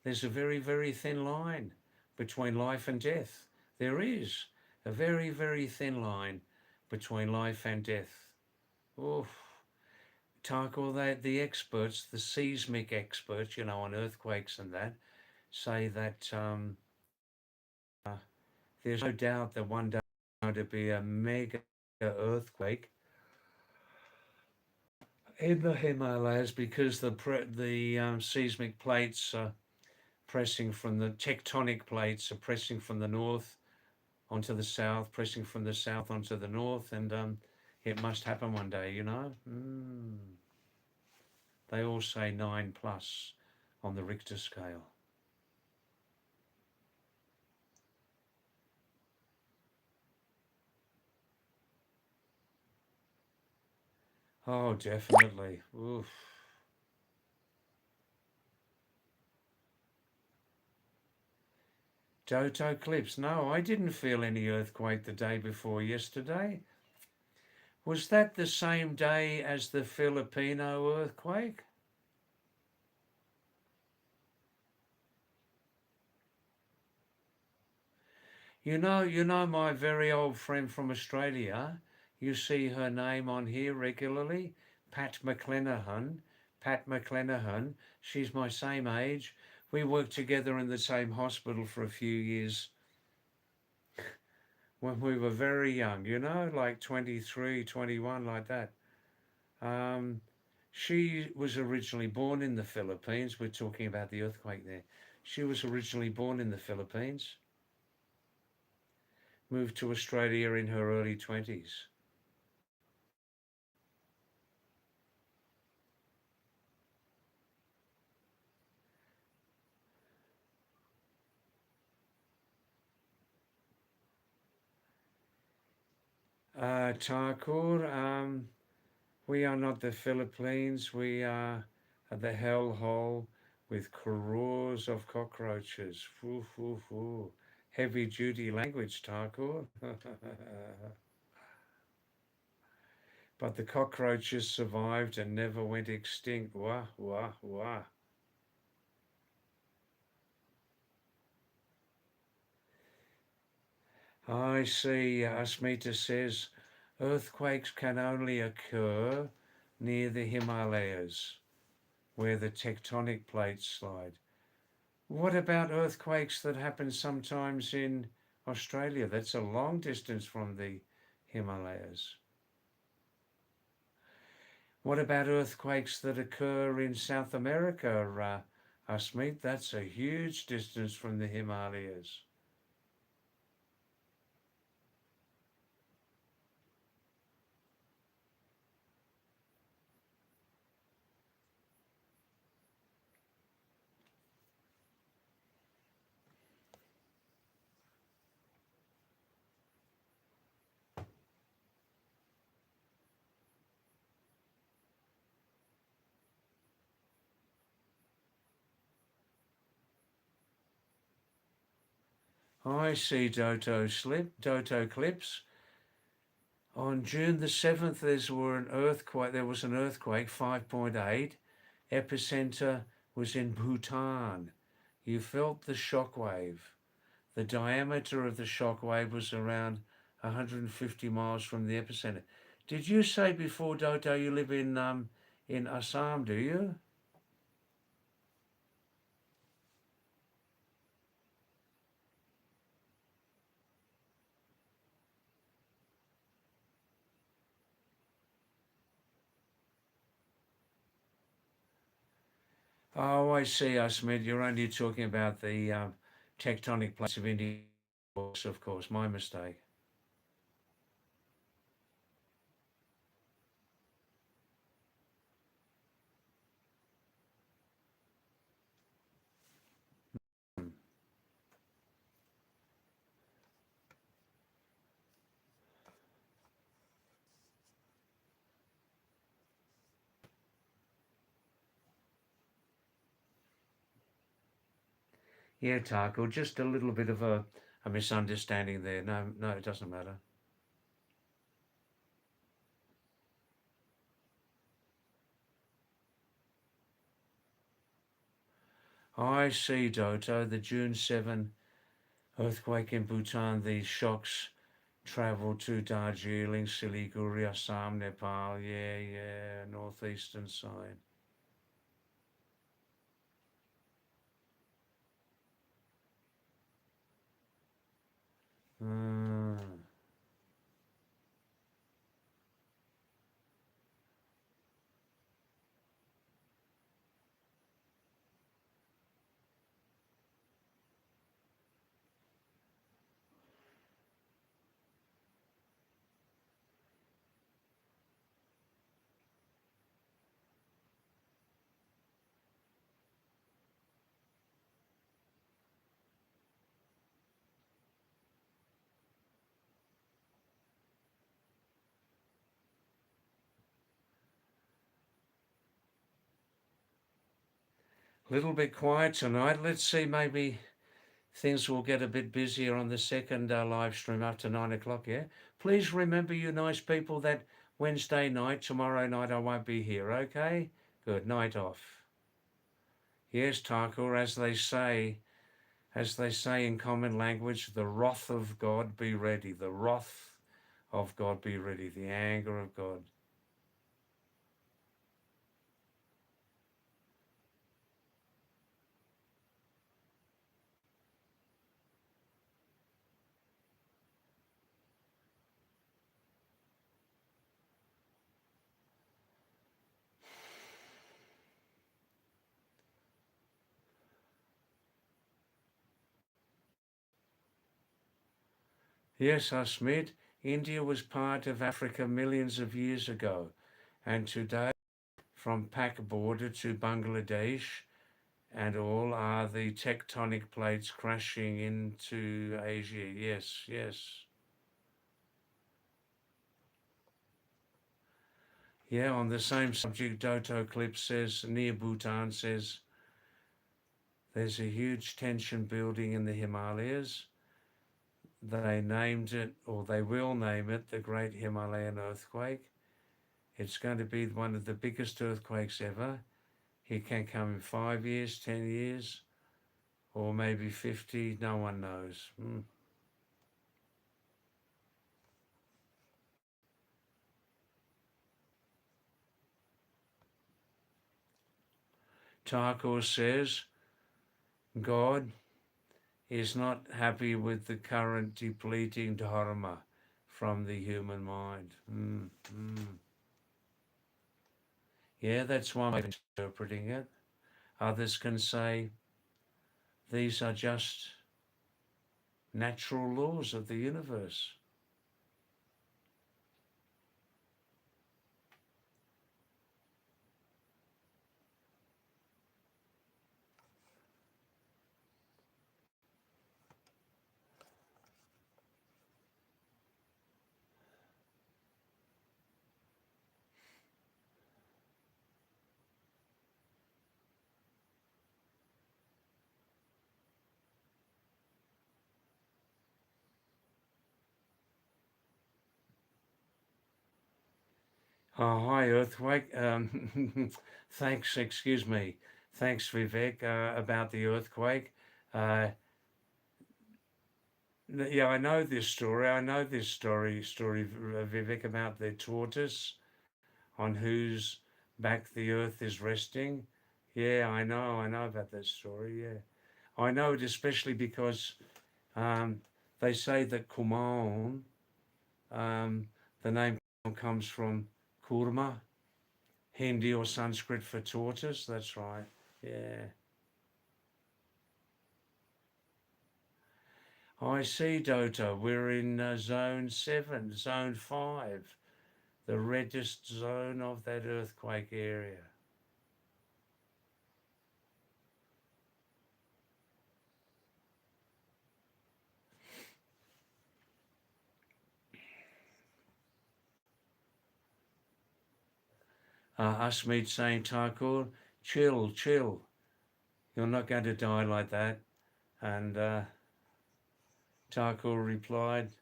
There's a very, very thin line between life and death. There is a very, very thin line between life and death. Oof. Takur, the experts, the seismic experts, on earthquakes and that, say that there's no doubt that one day there's going to be a mega earthquake in the Himalayas because the seismic plates are pressing from the tectonic plates are pressing from the north onto the south, pressing from the south onto the north, and it must happen one day. They all say 9+ on the Richter scale. Oh, definitely. Oof. Doto clips. No, I didn't feel any earthquake the day before yesterday. Was that the same day as the Filipino earthquake? You know my very old friend from Australia. You see her name on here regularly, Pat McClenahan. Pat McClenahan. She's my same age. We worked together in the same hospital for a few years when we were very young, like 23, 21, like that. Um, she was originally born in the Philippines. We're talking about the earthquake there. She was originally born in the Philippines, moved to Australia in her early 20s. Thakur, we are not the Philippines. We are the hellhole with crores of cockroaches. Foo, foo, foo. Heavy duty language, Thakur. But the cockroaches survived and never went extinct. Wah, wah, wah. I see. Asmita says earthquakes can only occur near the Himalayas, where the tectonic plates slide. What about earthquakes that happen sometimes in Australia? That's a long distance from the Himalayas. What about earthquakes that occur in South America, Asmeet? That's a huge distance from the Himalayas. I see Doto clips. On June the 7th, there was an earthquake, 5.8. Epicenter was in Bhutan. You felt the shock wave. The diameter of the shock wave was around 150 miles from the epicenter. Did you say before, Doto, you live in Assam, do you? Oh, I see, Asmid. You're only talking about the tectonic plates of India, of course. My mistake. Yeah, Tarko, just a little bit of a misunderstanding there. No, no, it doesn't matter. I see, Doto. The June 7 earthquake in Bhutan, these shocks travel to Darjeeling, Siliguri, Assam, Nepal. Yeah, yeah, northeastern side. Mm. Little bit quiet tonight. Let's see, maybe things will get a bit busier on the second live stream after 9 o'clock. Yeah. Please remember, you nice people, that Wednesday night, tomorrow night, I won't be here. Okay. Good night off. Yes, Takur, as they say in common language, the wrath of God be ready. The wrath of God be ready. The anger of God. Yes, Asmit, India was part of Africa millions of years ago, and today, from Pak border to Bangladesh and all, are the tectonic plates crashing into Asia. Yes, yes. Yeah, on the same subject, Doto Clip says, near Bhutan, says, there's a huge tension building in the Himalayas. They named it, or they will name it, the Great Himalayan Earthquake. It's going to be one of the biggest earthquakes ever. It can come in 5 years, 10 years, or maybe 50. No one knows. Thakur says God is not happy with the current depleting dharma from the human mind. Yeah, that's one way of interpreting it. Others can say these are just natural laws of the universe. Oh, hi, Earthquake. Thanks, excuse me. Thanks, Vivek, about the earthquake. Uh, yeah, I know this story. I know this story, Vivek, about the tortoise on whose back the earth is resting. Yeah, I know about that story. Yeah, I know it especially because um, they say that Kumaon, um, the name comes from kurma, Hindi or Sanskrit for tortoise. That's right. Yeah. I see, Dota. We're in zone 7, zone 5, the reddest zone of that earthquake area. Asmeet saying, Thakur, chill, chill. You're not going to die like that. And Thakur replied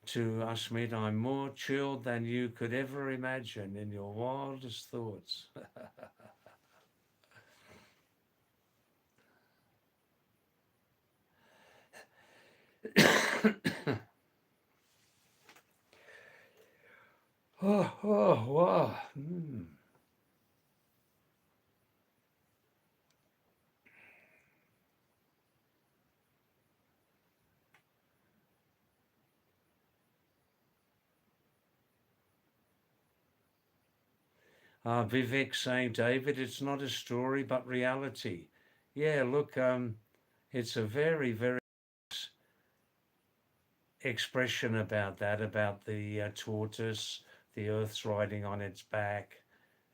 to Asmeet, I'm more chilled than you could ever imagine in your wildest thoughts. Oh, wow. Vivek saying, David, it's not a story but reality. Yeah, look, it's a very, very expression about that, about the tortoise, the earth's riding on its back,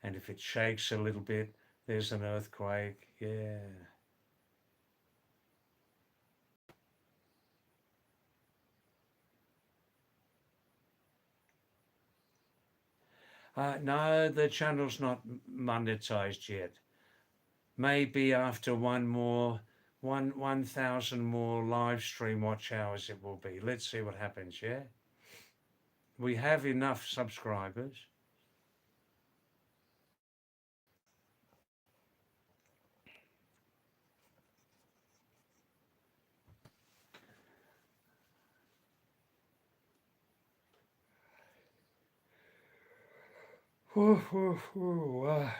and if it shakes a little bit, there's an earthquake. Yeah. No, the channel's not monetized yet. Maybe after 1,000 more live stream watch hours it will be. Let's see what happens, yeah? We have enough subscribers. Whew, whew, whew,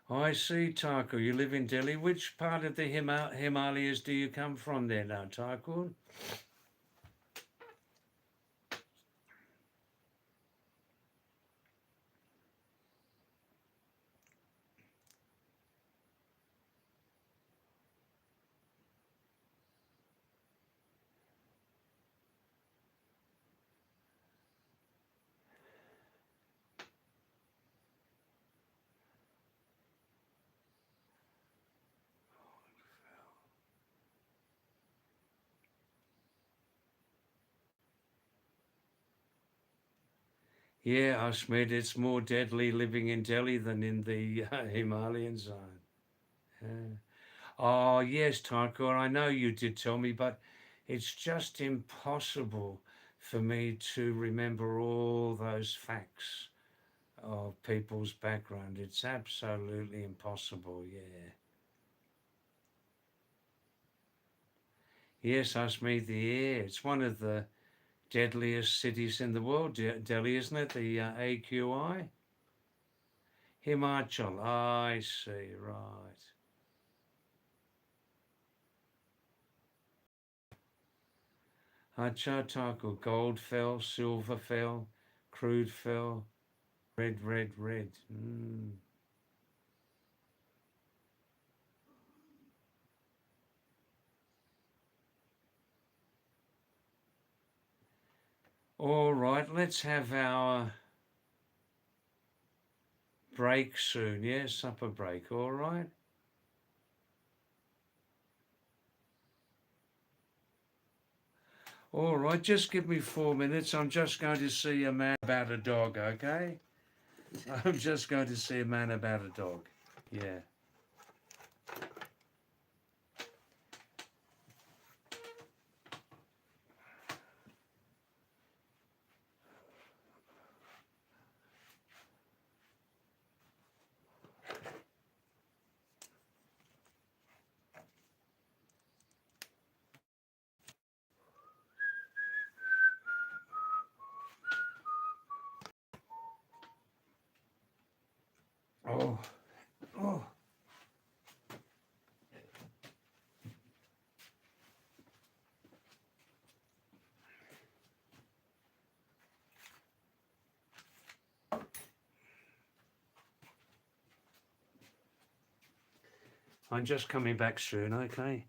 I see, Thakur. You live in Delhi. Which part of the Himalayas do you come from there now, Thakur? Yeah, Ashmed, it's more deadly living in Delhi than in the Himalayan zone. Yeah. Oh, yes, Taiko, I know you did tell me, but it's just impossible for me to remember all those facts of people's background. It's absolutely impossible, yeah. Yes, ask me the air. It's one of the deadliest cities in the world, Delhi, isn't it? The AQI? Himachal, I see, right. Acha Taco, gold fell, silver fell, crude fell, red, red, red. All right, let's have our break soon, yeah? Supper break, all right? All right, just give me 4 minutes. I'm just going to see a man about a dog, okay? I'm just going to see a man about a dog. Yeah. Oh, oh. I'm just coming back soon, okay?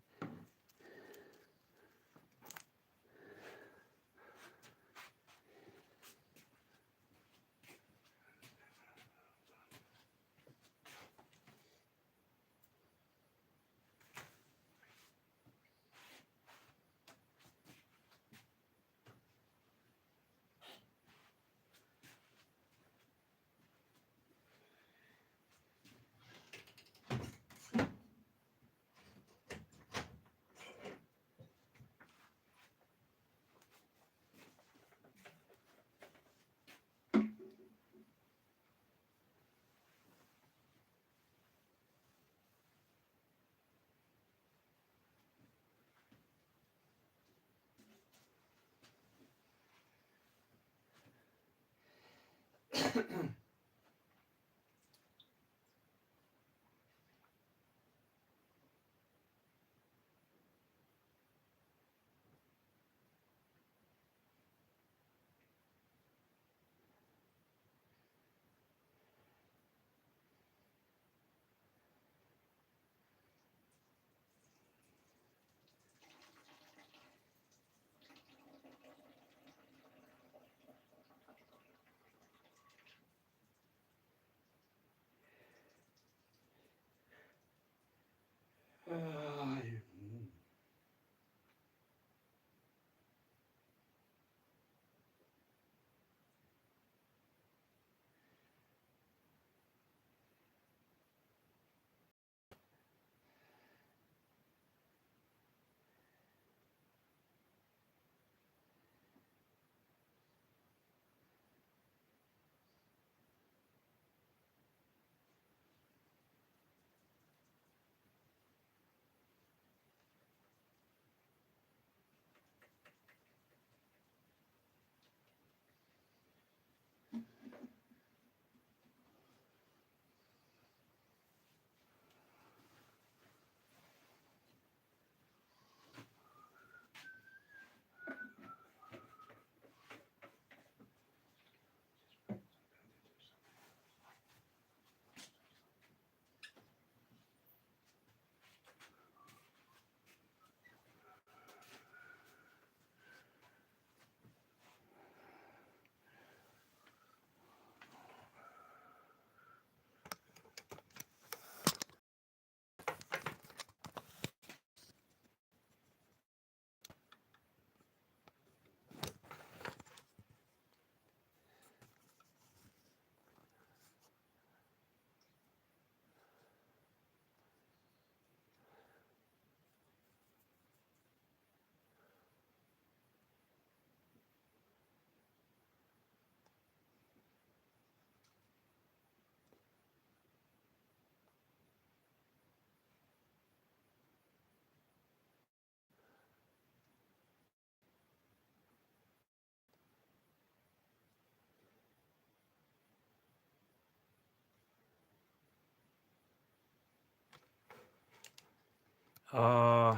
Oh,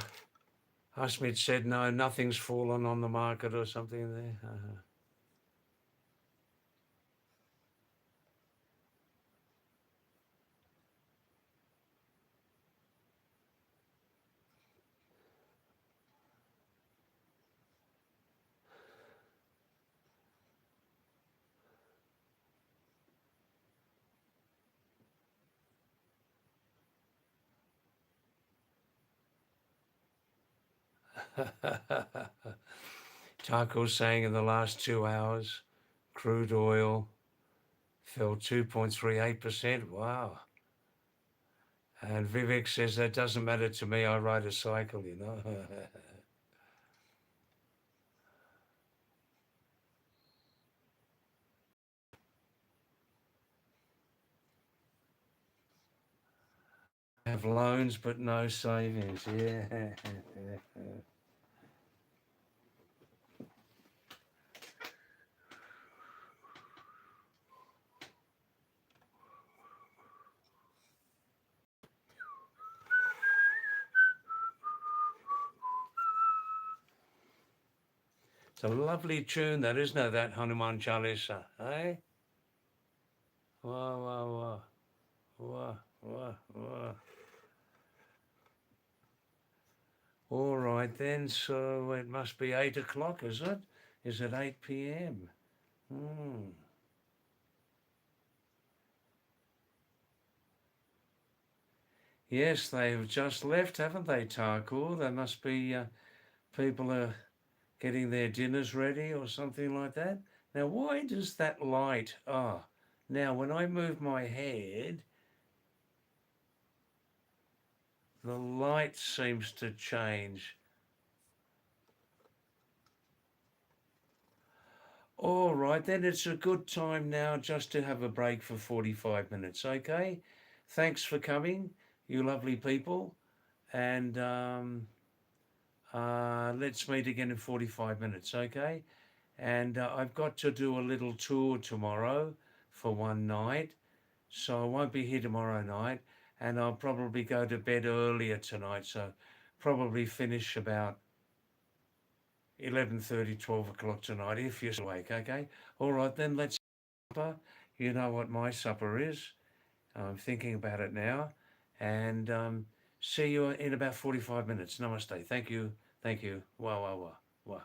Husmid said no, nothing's fallen on the market or something there. Taco's saying in the last 2 hours, crude oil fell 2.38%. Wow. And Vivek says that doesn't matter to me. I ride a cycle, you know. Have loans but no savings. Yeah. It's a lovely tune, that isn't it? That Hanuman Chalisa, eh? Wah, wah, wah. Wah, wah, wah. All right then, so it must be 8 o'clock, is it? Is it 8 p.m.? Hmm. Yes, they've just left, haven't they, Tarkur? They must be people are getting their dinners ready or something like that. Now, why does that light? Now when I move my head, the light seems to change. All right, then it's a good time now just to have a break for 45 minutes, okay? Thanks for coming, you lovely people, and let's meet again in 45 minutes, okay? And I've got to do a little tour tomorrow for one night, so I won't be here tomorrow night, and I'll probably go to bed earlier tonight, so probably finish about 11:30, 12 o'clock tonight if you're awake, okay? All right, then let's supper. You know what my supper is. I'm thinking about it now, and see you in about 45 minutes. Namaste. Thank you. Thank you. Wah, wah, wah, wah.